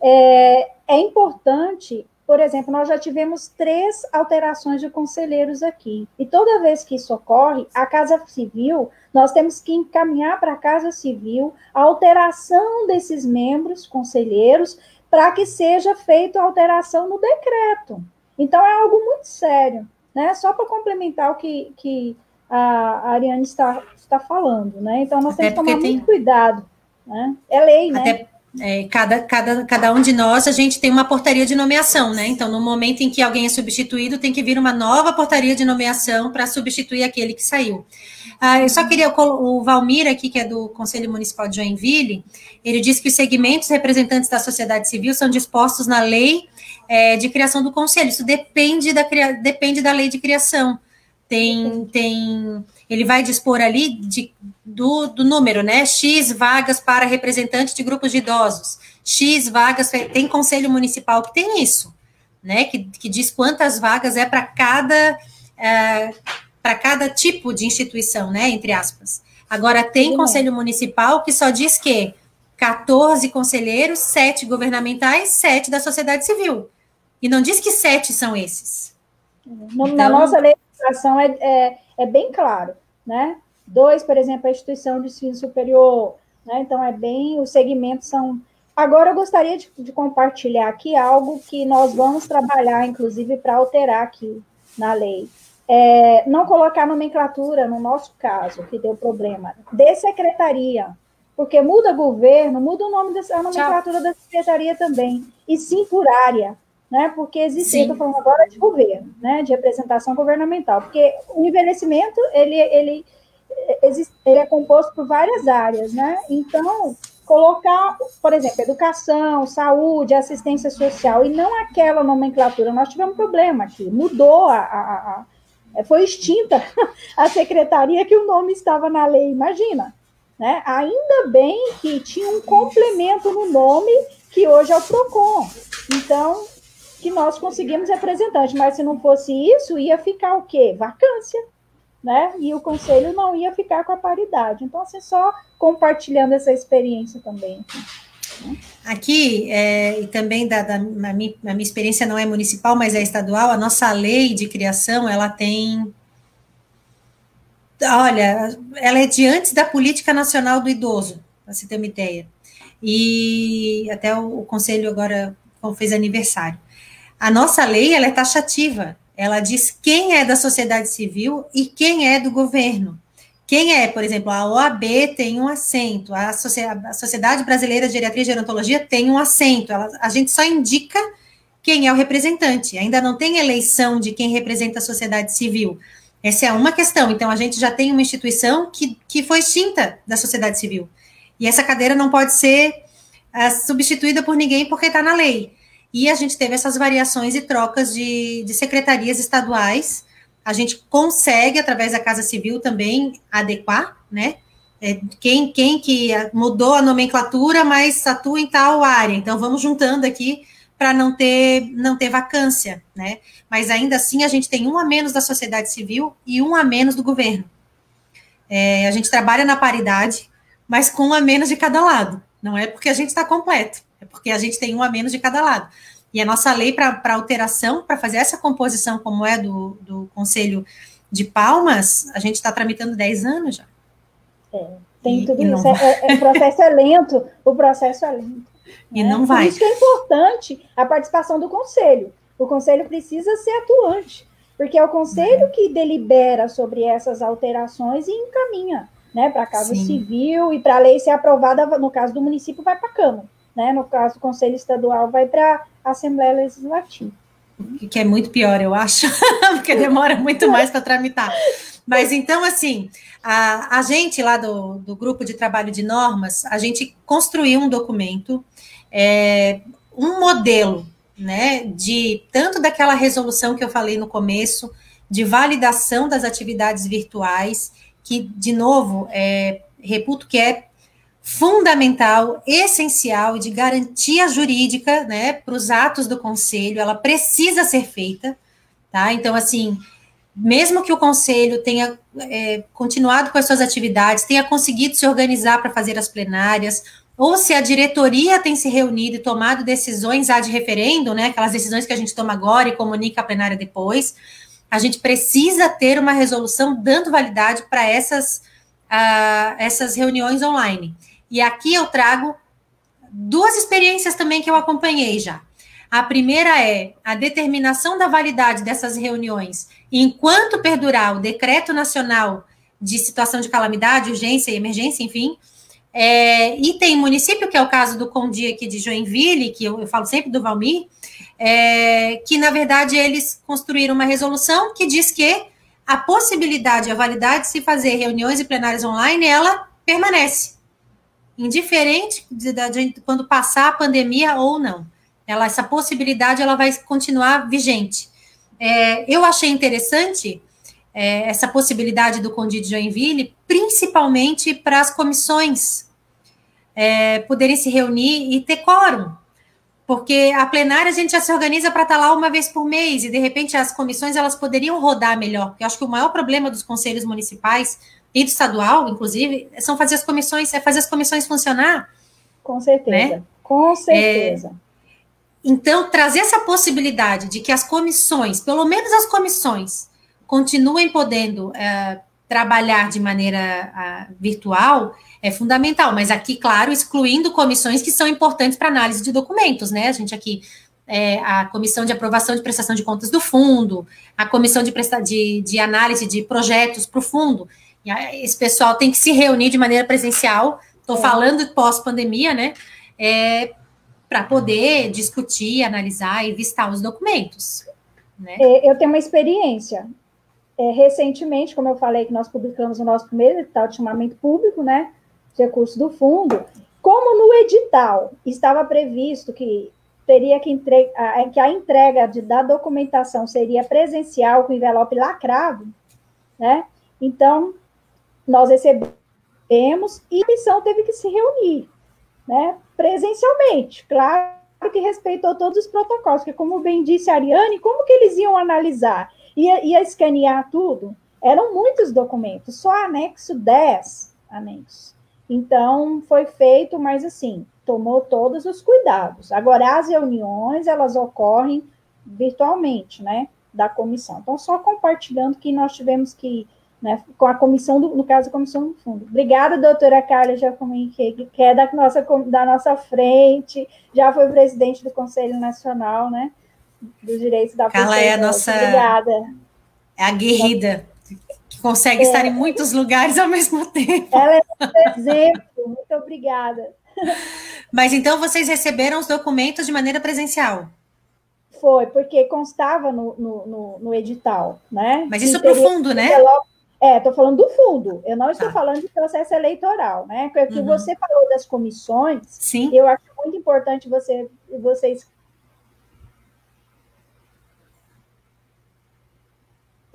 B: É importante, por exemplo, nós já tivemos 3 alterações de conselheiros aqui, e toda vez que isso ocorre, a Casa Civil, nós temos que encaminhar para a Casa Civil a alteração desses membros conselheiros para que seja feita a alteração no decreto. Então, é algo muito sério, né? Só para complementar o que a Ariane está falando, né? Então, nós temos que tomar muito cuidado, né? É lei, né?
A: Cada um de nós, a gente tem uma portaria de nomeação, né? Então, no momento em que alguém é substituído, tem que vir uma nova portaria de nomeação para substituir aquele que saiu. Eu só queria, o Valmir aqui, que é do Conselho Municipal de Joinville, ele disse que os segmentos representantes da sociedade civil são dispostos na lei de criação do conselho. Isso depende da lei de criação. Ele vai dispor ali do número, né? X vagas para representante de grupos de idosos, X vagas, tem conselho municipal que tem isso, né? Que diz quantas vagas é para cada tipo de instituição, né? Entre aspas. Agora, tem conselho municipal que só diz que 14 conselheiros, 7 governamentais, 7 da sociedade civil. E não diz que 7 são esses.
B: Na nossa legislação é bem claro, né? 2, por exemplo, a instituição de ensino superior, né? Então, os segmentos são... Agora, eu gostaria de compartilhar aqui algo que nós vamos trabalhar, inclusive, para alterar aqui na lei. Não colocar nomenclatura, no nosso caso, que deu problema, de secretaria, porque muda governo, muda o nome a nomenclatura da secretaria também, e sim por área, né? Porque existe, eu estou falando agora de governo, né? De representação governamental, porque o envelhecimento, ele é composto por várias áreas, né? Então, colocar, por exemplo, educação, saúde, assistência social, e não aquela nomenclatura. Nós tivemos um problema aqui, mudou foi extinta a secretaria que o nome estava na lei, imagina, né? Ainda bem que tinha um complemento no nome, que hoje é o PROCON. Então, que nós conseguimos representante, mas se não fosse isso, ia ficar o quê? Vacância, né? E o conselho não ia ficar com a paridade. Então, assim, só compartilhando essa experiência também.
A: Aqui, e também a minha experiência não é municipal, mas é estadual, a nossa lei de criação, ela tem... Olha, ela é de antes da Política Nacional do Idoso, para você ter uma ideia. E até o Conselho agora fez aniversário. A nossa lei, ela é taxativa. Ela diz quem é da sociedade civil e quem é do governo. Quem é, por exemplo, a OAB tem um assento, a Sociedade Brasileira de Geriatria e Gerontologia tem um assento. A gente só indica quem é o representante. Ainda não tem eleição de quem representa a sociedade civil. Essa é uma questão. Então, a gente já tem uma instituição que foi extinta da sociedade civil. E essa cadeira não pode ser substituída por ninguém porque está na lei. E a gente teve essas variações e trocas de secretarias estaduais. A gente consegue, através da Casa Civil, também adequar, né? Quem que mudou a nomenclatura, mas atua em tal área. Então, vamos juntando aqui para não ter vacância, né? Mas ainda assim, a gente tem um a menos da sociedade civil e um a menos do governo. A gente trabalha na paridade, mas com um a menos de cada lado. Não é porque a gente está completo, é porque a gente tem um a menos de cada lado. E a nossa lei para alteração, para fazer essa composição como é do Conselho de Palmas, a gente está tramitando 10 anos já.
B: Tem tudo isso. O processo é lento,
A: E não vai.
B: Por isso que é importante a participação do Conselho. O Conselho precisa ser atuante, porque é o Conselho que delibera sobre essas alterações e encaminha, né, para a Casa Civil, e para a lei ser aprovada, no caso do município, vai para a Câmara. Né? No caso do Conselho Estadual, vai para a Assembleia Legislativa.
A: Que é muito pior, eu acho, porque demora muito mais para tramitar. Mas, então, assim, a gente lá do Grupo de Trabalho de Normas, a gente construiu um documento, um modelo, né, de tanto daquela resolução que eu falei no começo, de validação das atividades virtuais, que, de novo, reputo que é fundamental, essencial e de garantia jurídica, né, para os atos do conselho, ela precisa ser feita, tá? Então, assim, mesmo que o conselho tenha continuado com as suas atividades, tenha conseguido se organizar para fazer as plenárias, ou se a diretoria tem se reunido e tomado decisões ad referendo, né, aquelas decisões que a gente toma agora e comunica a plenária depois, a gente precisa ter uma resolução dando validade para essas reuniões online. E aqui eu trago duas experiências também que eu acompanhei já. A primeira é a determinação da validade dessas reuniões enquanto perdurar o Decreto Nacional de Situação de Calamidade, Urgência e Emergência, enfim. E tem município, que é o caso do Condi aqui de Joinville, que eu falo sempre do Valmir, que, na verdade, eles construíram uma resolução que diz que a possibilidade, a validade de se fazer reuniões e plenárias online, ela permanece, indiferente de quando passar a pandemia ou não. Essa possibilidade ela vai continuar vigente. Eu achei interessante essa possibilidade do Condi de Joinville, principalmente para as comissões poderem se reunir e ter quórum, porque a plenária a gente já se organiza para estar lá uma vez por mês, e de repente as comissões elas poderiam rodar melhor, porque eu acho que o maior problema dos conselhos municipais e do estadual, inclusive, são fazer as comissões funcionar.
B: Com certeza, né? Com certeza.
A: Então, trazer essa possibilidade de que as comissões, pelo menos as comissões, continuem podendo trabalhar de maneira virtual é fundamental, mas aqui, claro, excluindo comissões que são importantes para análise de documentos, né? A gente aqui, a Comissão de Aprovação de Prestação de Contas do Fundo, a Comissão de Análise de Projetos para o Fundo, esse pessoal tem que se reunir de maneira presencial, estou falando pós-pandemia, né? Para poder discutir, analisar e vistar os documentos. Né?
B: Eu tenho uma experiência. Recentemente, como eu falei, que nós publicamos o nosso primeiro edital de chamamento público, né, de recursos do fundo, como no edital estava previsto que teria que a entrega da documentação seria presencial, com envelope lacrado, né? Então, nós recebemos e a comissão teve que se reunir, né, presencialmente, claro que respeitou todos os protocolos, porque como bem disse a Ariane, como que eles iam analisar? Ia escanear tudo? Eram muitos documentos, só anexo 10 anexos. Então, foi feito, mas assim, tomou todos os cuidados. Agora, as reuniões, elas ocorrem virtualmente, né, da comissão. Então, só compartilhando que nós tivemos que, né, com a comissão, no caso, a comissão do fundo. Obrigada, doutora Carla Giacomin, que é da nossa frente, já foi presidente do Conselho Nacional, né, dos Direitos da Pessoa.
A: Carla é a nossa...
B: Obrigada.
A: É a guerrida, que consegue estar em muitos lugares ao mesmo tempo.
B: Ela é um exemplo, muito obrigada.
A: Mas então vocês receberam os documentos de maneira presencial?
B: Foi, porque constava no edital, né?
A: Mas isso para o fundo, né?
B: Estou falando do fundo, eu não estou falando de processo eleitoral, né? Porque o que você falou das comissões,
A: sim,
B: eu acho muito importante vocês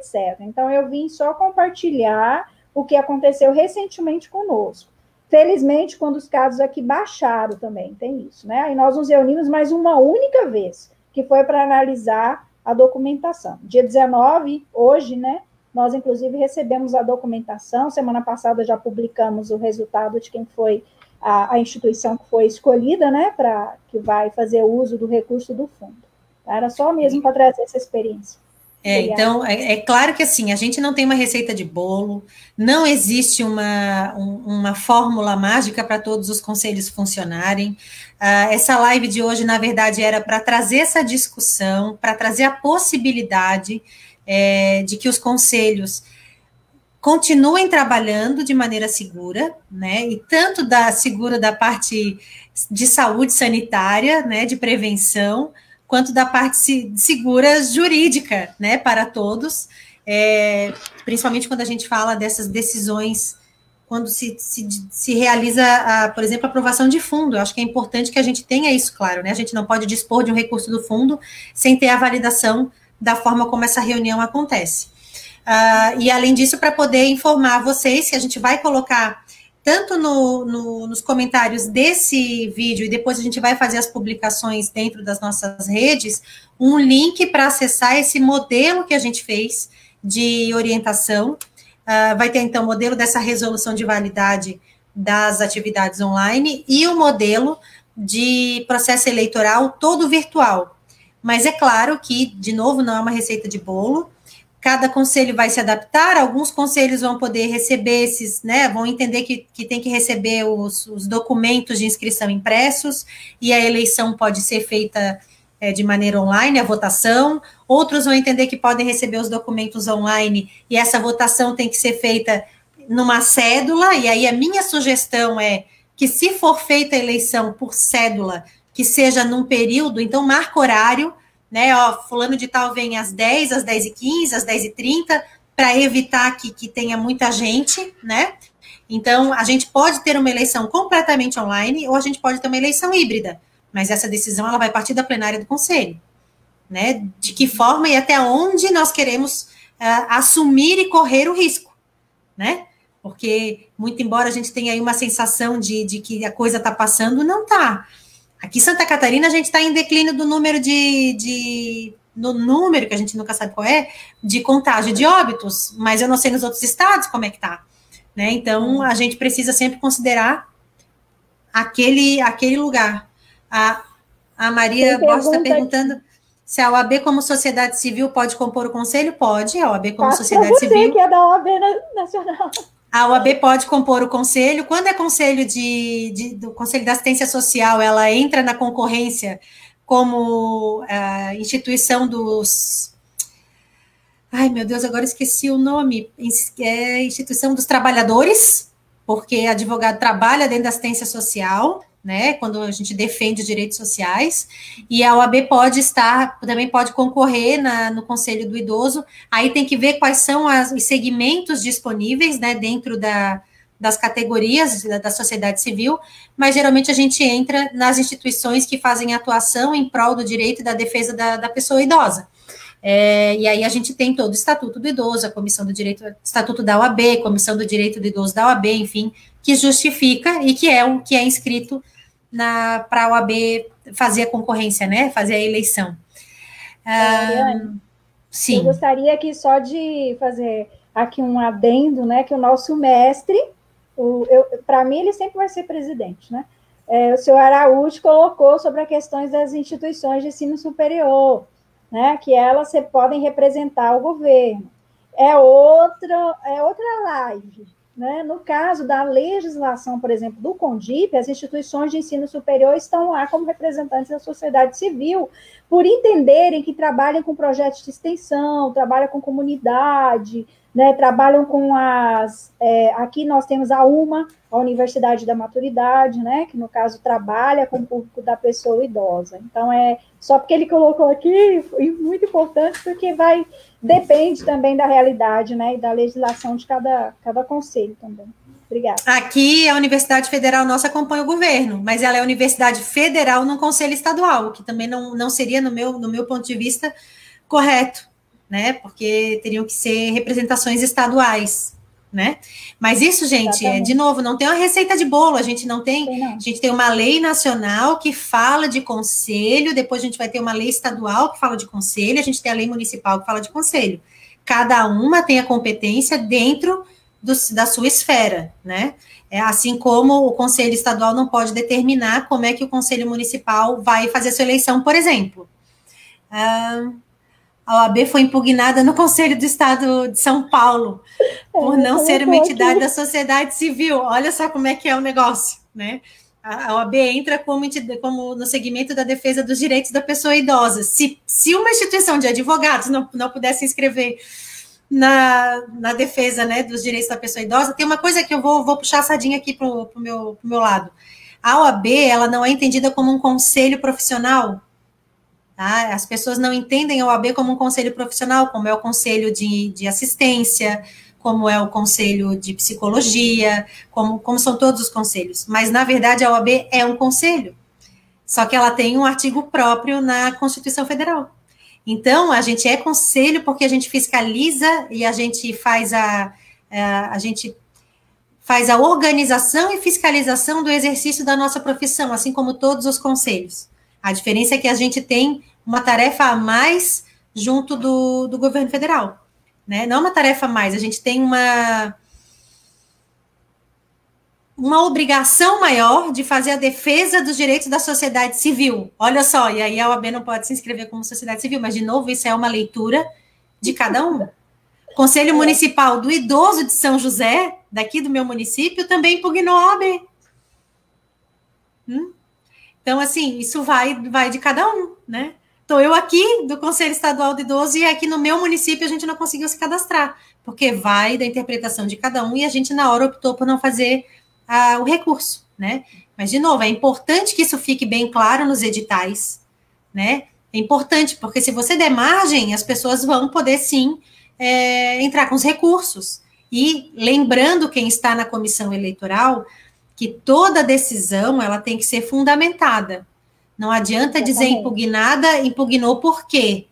B: certo. Então, eu vim só compartilhar o que aconteceu recentemente conosco. Felizmente, quando os casos aqui baixaram também, tem isso, né? Aí nós nos reunimos mais uma única vez, que foi para analisar a documentação. Dia 19, hoje, né? Nós, inclusive, recebemos a documentação. Semana passada já publicamos o resultado de quem foi a instituição que foi escolhida, né? Que vai fazer uso do recurso do fundo. Era só mesmo para trazer essa experiência.
A: Então, é claro que assim, a gente não tem uma receita de bolo, não existe uma fórmula mágica para todos os conselhos funcionarem. Essa live de hoje, na verdade, era para trazer essa discussão, para trazer a possibilidade de que os conselhos continuem trabalhando de maneira segura, né? E tanto segura da parte de saúde sanitária, né, de prevenção, quanto da parte segura jurídica, né, para todos, principalmente quando a gente fala dessas decisões, quando se realiza, por exemplo, a aprovação de fundo. Eu acho que é importante que a gente tenha isso claro, né, a gente não pode dispor de um recurso do fundo sem ter a validação da forma como essa reunião acontece. E, além disso, para poder informar vocês, que a gente vai colocar tanto nos comentários desse vídeo, e depois a gente vai fazer as publicações dentro das nossas redes, um link para acessar esse modelo que a gente fez de orientação, vai ter, então, o modelo dessa resolução de validade das atividades online e o modelo de processo eleitoral todo virtual. Mas é claro que, de novo, não é uma receita de bolo, cada conselho vai se adaptar, alguns conselhos vão poder receber esses, né, vão entender que tem que receber os documentos de inscrição impressos, e a eleição pode ser feita de maneira online, a votação. Outros vão entender que podem receber os documentos online, e essa votação tem que ser feita numa cédula, e aí a minha sugestão é que, se for feita a eleição por cédula, que seja num período, então marca horário, né, fulano de tal vem às 10, às 10h15, às 10h30, para evitar que tenha muita gente, né? Então, a gente pode ter uma eleição completamente online, ou a gente pode ter uma eleição híbrida, mas essa decisão ela vai partir da plenária do Conselho, né? De que forma e até onde nós queremos assumir e correr o risco, né? Porque, muito embora a gente tenha aí uma sensação de que a coisa está passando, não está. Aqui em Santa Catarina, a gente está em declínio do número no número, que a gente nunca sabe qual é, de contágio de óbitos, mas eu não sei nos outros estados como é que está, né? Então, a gente precisa sempre considerar aquele lugar. A Maria Borges está perguntando se a OAB, como sociedade civil, pode compor o conselho? Pode, a OAB, como sociedade civil...
B: que é da OAB Nacional.
A: A OAB pode compor o conselho. Quando é conselho do Conselho da Assistência Social, ela entra na concorrência como instituição dos... Ai, meu Deus, agora esqueci o nome. É instituição dos trabalhadores, porque advogado trabalha dentro da assistência social, né, quando a gente defende os direitos sociais, e a OAB também pode concorrer no Conselho do Idoso. Aí tem que ver quais são os segmentos disponíveis, né, dentro das categorias da sociedade civil, mas geralmente a gente entra nas instituições que fazem atuação em prol do direito e da defesa da pessoa idosa. E aí a gente tem todo o Estatuto do Idoso, a Comissão do Direito, Estatuto da OAB, Comissão do Direito do Idoso da OAB, enfim, que justifica e que é inscrito para a OAB fazer a concorrência, né, fazer a eleição.
B: Ariane,
A: sim.
B: Eu gostaria aqui só de fazer aqui um adendo, né, que o nosso mestre, para mim ele sempre vai ser presidente, né, o senhor Araújo colocou sobre as questões das instituições de ensino superior, né, que elas podem representar o governo. É outra live, né? No caso da legislação, por exemplo, do CONDIP, as instituições de ensino superior estão lá como representantes da sociedade civil, por entenderem que trabalham com projetos de extensão, trabalham com comunidade, né? Trabalham com aqui nós temos a UMA, a Universidade da Maturidade, né? Que no caso trabalha com o público da pessoa idosa. Então, só porque ele colocou aqui, muito importante, porque depende também da realidade, né, e da legislação de cada conselho também. Obrigada.
A: Aqui, a Universidade Federal nossa acompanha o governo, mas ela é Universidade Federal no Conselho Estadual, o que também não seria, no meu ponto de vista, correto, né, porque teriam que ser representações estaduais, né? Mas isso, gente, de novo, não tem uma receita de bolo, a gente tem uma lei nacional que fala de conselho, depois a gente vai ter uma lei estadual que fala de conselho, a gente tem a lei municipal que fala de conselho. Cada uma tem a competência dentro da sua esfera, né? Assim como o conselho estadual não pode determinar como é que o conselho municipal vai fazer sua eleição, por exemplo. A OAB foi impugnada no Conselho do Estado de São Paulo por não ser uma entidade da sociedade civil. Olha só como é que é o negócio, né? A OAB entra como no segmento da defesa dos direitos da pessoa idosa. Se uma instituição de advogados não pudesse inscrever na defesa, né, dos direitos da pessoa idosa, tem uma coisa que eu vou puxar a sardinha aqui para o meu lado. A OAB, ela não é entendida como um conselho profissional. Tá? As pessoas não entendem a OAB como um conselho profissional, como é o conselho de assistência, como é o conselho de psicologia, como são todos os conselhos. Mas, na verdade, a OAB é um conselho, só que ela tem um artigo próprio na Constituição Federal. Então, a gente é conselho porque a gente fiscaliza e a gente faz a organização e fiscalização do exercício da nossa profissão, assim como todos os conselhos. A diferença é que a gente tem uma tarefa a mais junto do governo federal. né? Não é uma tarefa a mais, a gente tem uma obrigação maior de fazer a defesa dos direitos da sociedade civil. Olha só, e aí a OAB não pode se inscrever como sociedade civil, mas, de novo, isso é uma leitura de cada um. Conselho Municipal do Idoso de São José, daqui do meu município, também impugnou a OAB. Então, assim, isso vai de cada um, né? Estou eu aqui do Conselho Estadual do Idoso e aqui no meu município a gente não conseguiu se cadastrar, porque vai da interpretação de cada um e a gente, na hora, optou por não fazer o recurso, né? Mas, de novo, é importante que isso fique bem claro nos editais, né? É importante, porque se você der margem, as pessoas vão poder, sim, entrar com os recursos. E lembrando quem está na comissão eleitoral que toda decisão ela tem que ser fundamentada. Não adianta dizer impugnada, impugnou por quê?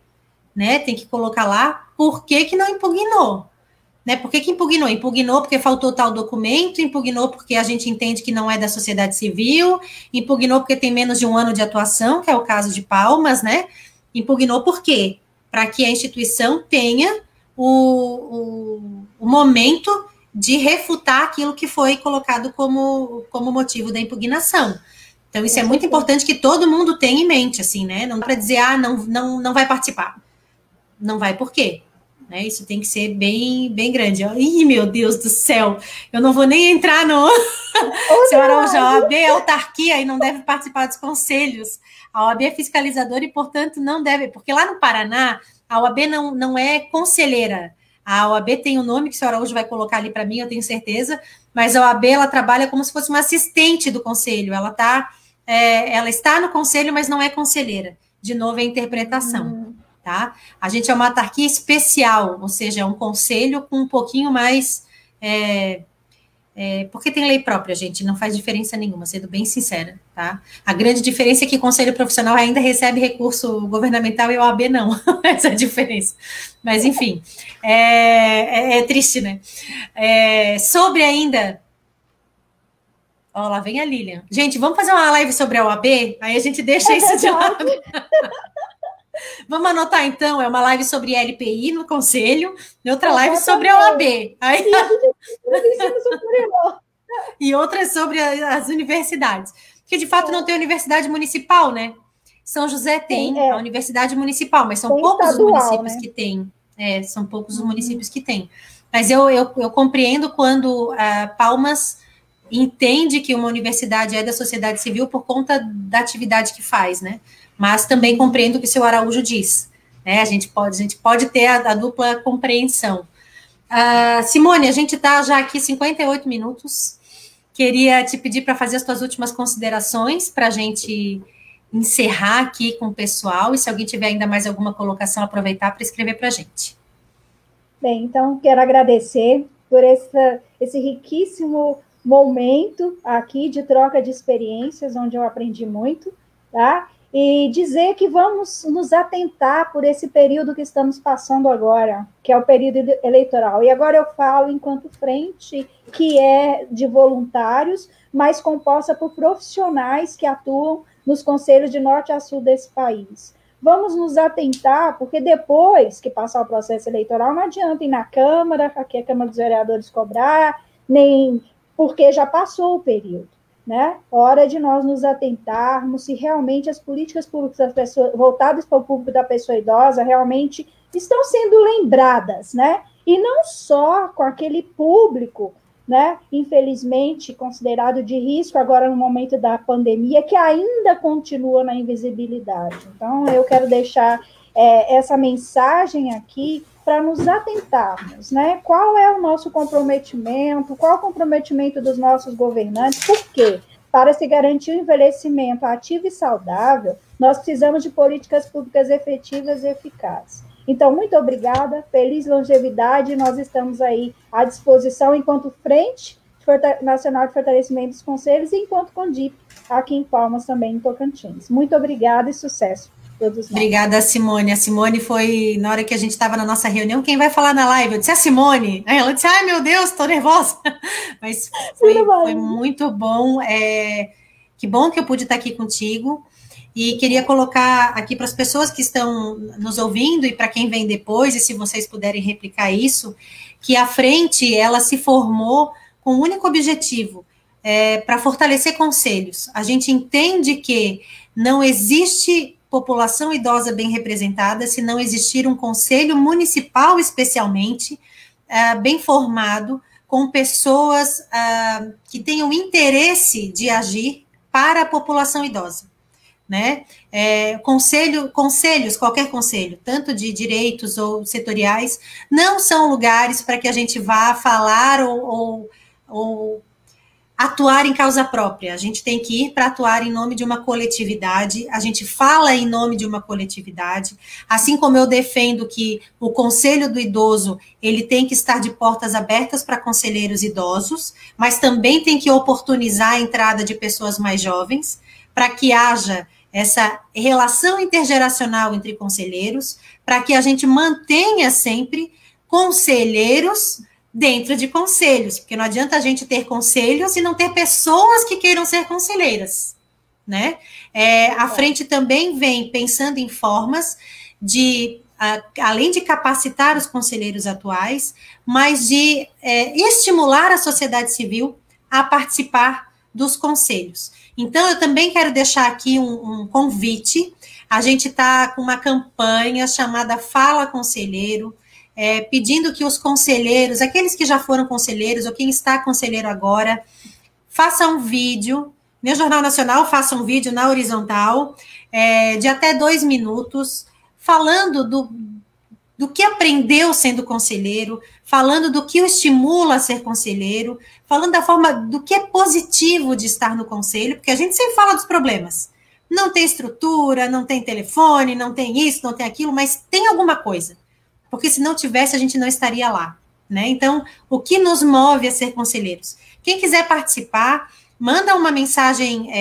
A: Né? Tem que colocar lá por que não impugnou. Né? Por que impugnou? Impugnou porque faltou tal documento, impugnou porque a gente entende que não é da sociedade civil, impugnou porque tem menos de um ano de atuação, que é o caso de Palmas, né? Impugnou por quê? Para que a instituição tenha o momento de refutar aquilo que foi colocado como motivo da impugnação. Então, isso é muito importante que todo mundo tenha em mente, assim, né? Não dá para dizer, não vai participar. Não vai por quê? Né? Isso tem que ser bem, bem grande. Ih, meu Deus do céu, eu não vou nem entrar no... Seu Araújo, a OAB é autarquia e não deve participar dos conselhos. A OAB é fiscalizadora e, portanto, não deve... Porque lá no Paraná, a OAB não é conselheira. A OAB tem um nome que o senhor Araújo vai colocar ali para mim, eu tenho certeza, mas a OAB ela trabalha como se fosse uma assistente do conselho. Ela está no conselho, mas não é conselheira. De novo, é a interpretação. Tá? A gente é uma autarquia especial, ou seja, é um conselho com um pouquinho mais... porque tem lei própria, gente, não faz diferença nenhuma, sendo bem sincera, tá? A grande diferença é que o conselho profissional ainda recebe recurso governamental e a OAB não, essa é a diferença. Mas, enfim, é triste, né? Sobre ainda... Ó, lá vem a Lilian. Gente, vamos fazer uma live sobre a OAB? Aí a gente deixa isso de lado. Vamos anotar, então, é uma live sobre LPI no Conselho e outra live sobre a OAB. Aí... E outra sobre as universidades. Porque, de fato, não tem universidade municipal, né? São José tem a universidade municipal, mas são poucos os municípios, né, que têm. São poucos os municípios que têm. Mas eu compreendo quando Palmas entende que uma universidade é da sociedade civil por conta da atividade que faz, né? Mas também compreendo o que o seu Araújo diz, né? A gente pode ter a dupla compreensão. Simone, a gente está já aqui 58 minutos. Queria te pedir para fazer as tuas últimas considerações para a gente encerrar aqui com o pessoal, e se alguém tiver ainda mais alguma colocação, aproveitar para escrever para a gente.
B: Bem, então, quero agradecer por esse riquíssimo momento aqui de troca de experiências, onde eu aprendi muito, tá? E dizer que vamos nos atentar por esse período que estamos passando agora, que é o período eleitoral. E agora eu falo enquanto frente que é de voluntários, mas composta por profissionais que atuam nos conselhos de norte a sul desse país. Vamos nos atentar, porque depois que passar o processo eleitoral, não adianta ir na Câmara, aqui a Câmara dos Vereadores cobrar, nem porque já passou o período. Né? Hora de nós nos atentarmos se realmente as políticas públicas voltadas para o público da pessoa idosa realmente estão sendo lembradas, né? E não só com aquele público, né, infelizmente considerado de risco agora no momento da pandemia, que ainda continua na invisibilidade. Então, eu quero deixar essa mensagem aqui para nos atentarmos, né? Qual é o nosso comprometimento, qual o comprometimento dos nossos governantes, por quê? Para se garantir o envelhecimento ativo e saudável, nós precisamos de políticas públicas efetivas e eficazes. Então, muito obrigada, feliz longevidade, nós estamos aí à disposição enquanto Frente Nacional de Fortalecimento dos Conselhos e enquanto CONDIP, aqui em Palmas também, em Tocantins. Muito obrigada e sucesso.
A: Obrigada, Simone. A Simone foi, na hora que a gente estava na nossa reunião, quem vai falar na live? Eu disse a Simone. Aí ela disse, ai, meu Deus, estou nervosa. Mas foi muito bom. Que bom que eu pude estar aqui contigo. e queria colocar aqui para as pessoas que estão nos ouvindo e para quem vem depois, e se vocês puderem replicar isso, que a frente, ela se formou com um único objetivo, para fortalecer conselhos. A gente entende que não existe população idosa bem representada se não existir um conselho municipal, especialmente, bem formado, com pessoas que tenham interesse de agir para a população idosa, né? Conselhos, qualquer conselho, tanto de direitos ou setoriais, não são lugares para que a gente vá falar ou atuar em causa própria. A gente tem que ir para atuar em nome de uma coletividade, a gente fala em nome de uma coletividade, assim como eu defendo que o Conselho do Idoso, ele tem que estar de portas abertas para conselheiros idosos, mas também tem que oportunizar a entrada de pessoas mais jovens, para que haja essa relação intergeracional entre conselheiros, para que a gente mantenha sempre conselheiros dentro de conselhos, porque não adianta a gente ter conselhos e não ter pessoas que queiram ser conselheiras, né? A frente também vem pensando em formas de, além de capacitar os conselheiros atuais, mas de estimular a sociedade civil a participar dos conselhos. Então, eu também quero deixar aqui um convite. A gente está com uma campanha chamada Fala Conselheiro, pedindo que os conselheiros, aqueles que já foram conselheiros ou quem está conselheiro agora, faça um vídeo, meu Jornal Nacional faça um vídeo na horizontal, de até 2 minutos, falando do que aprendeu sendo conselheiro, falando do que o estimula a ser conselheiro, falando da forma do que é positivo de estar no conselho, porque a gente sempre fala dos problemas. Não tem estrutura, não tem telefone, não tem isso, não tem aquilo, mas tem alguma coisa. Porque se não tivesse, a gente não estaria lá, né? Então, o que nos move a ser conselheiros? Quem quiser participar, manda uma mensagem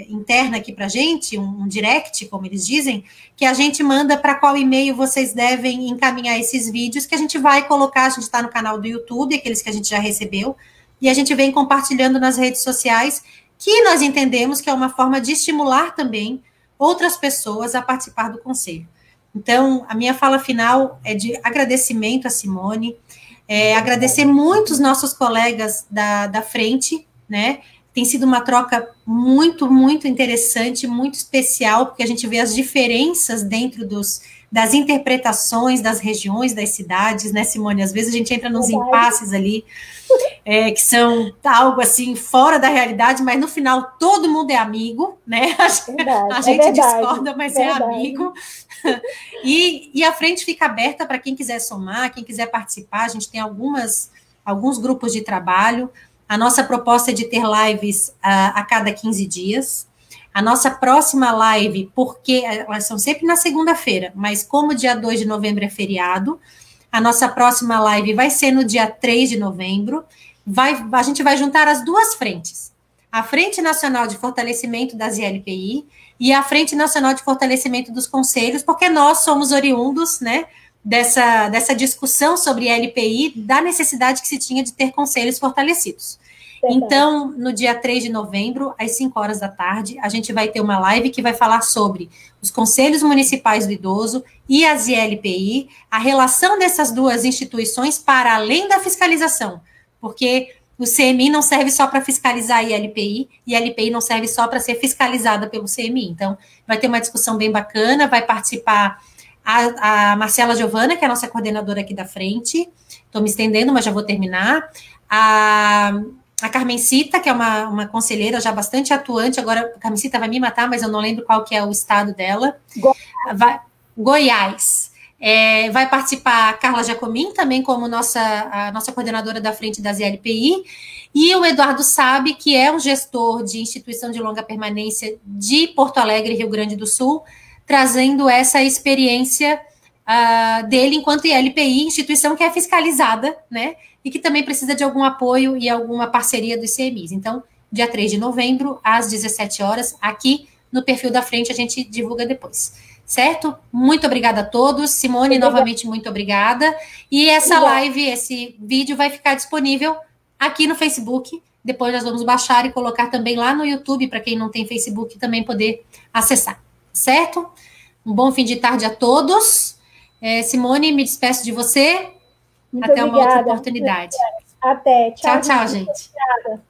A: interna aqui para a gente, um direct, como eles dizem, que a gente manda para qual e-mail vocês devem encaminhar esses vídeos, que a gente vai colocar, a gente está no canal do YouTube, aqueles que a gente já recebeu, e a gente vem compartilhando nas redes sociais, que nós entendemos que é uma forma de estimular também outras pessoas a participar do conselho. Então, a minha fala final é de agradecimento a Simone, agradecer muito os nossos colegas da frente, né? Tem sido uma troca muito, muito interessante, muito especial, porque a gente vê as diferenças dentro das interpretações das regiões, das cidades, né, Simone? Às vezes a gente entra nos impasses ali, que são algo assim, fora da realidade, mas no final todo mundo é amigo, né? A gente discorda, mas é amigo. E a frente fica aberta para quem quiser somar, quem quiser participar. A gente tem alguns grupos de trabalho. A nossa proposta é de ter lives a cada 15 dias. A nossa próxima live, porque elas são sempre na segunda-feira, mas como dia 2 de novembro é feriado, a nossa próxima live vai ser no dia 3 de novembro. A gente vai juntar as duas frentes. A Frente Nacional de Fortalecimento das ILPI e a Frente Nacional de Fortalecimento dos Conselhos, porque nós somos oriundos, né, dessa discussão sobre LPI, da necessidade que se tinha de ter conselhos fortalecidos. Então, no dia 3 de novembro, às 5 horas da tarde, a gente vai ter uma live que vai falar sobre os Conselhos Municipais do Idoso e as ILPI, a relação dessas duas instituições para além da fiscalização, porque o CMI não serve só para fiscalizar a ILPI, e a ILPI não serve só para ser fiscalizada pelo CMI. Então, vai ter uma discussão bem bacana, vai participar a Marcela Giovana, que é a nossa coordenadora aqui da frente, estou me estendendo, mas já vou terminar, a Carmencita, que é uma conselheira já bastante atuante, agora a Carmencita vai me matar, mas eu não lembro qual que é o estado dela. Goiás. Vai participar a Carla Jacomin, também como a nossa coordenadora da frente das ILPI, e o Eduardo Sabe, que é um gestor de instituição de longa permanência de Porto Alegre, Rio Grande do Sul, trazendo essa experiência dele enquanto ILPI, instituição que é fiscalizada, né, e que também precisa de algum apoio e alguma parceria dos CMIs. Então, dia 3 de novembro, às 17 horas, aqui no perfil da frente, a gente divulga depois. Certo? Muito obrigada a todos. Simone, novamente, muito obrigada. E essa live, esse vídeo vai ficar disponível aqui no Facebook. Depois nós vamos baixar e colocar também lá no YouTube, para quem não tem Facebook também poder acessar. certo? Um bom fim de tarde a todos. Simone, me despeço de você.
B: Muito
A: Até
B: obrigada.
A: uma outra oportunidade.
B: Até.
A: Tchau, tchau, gente.
B: Obrigada.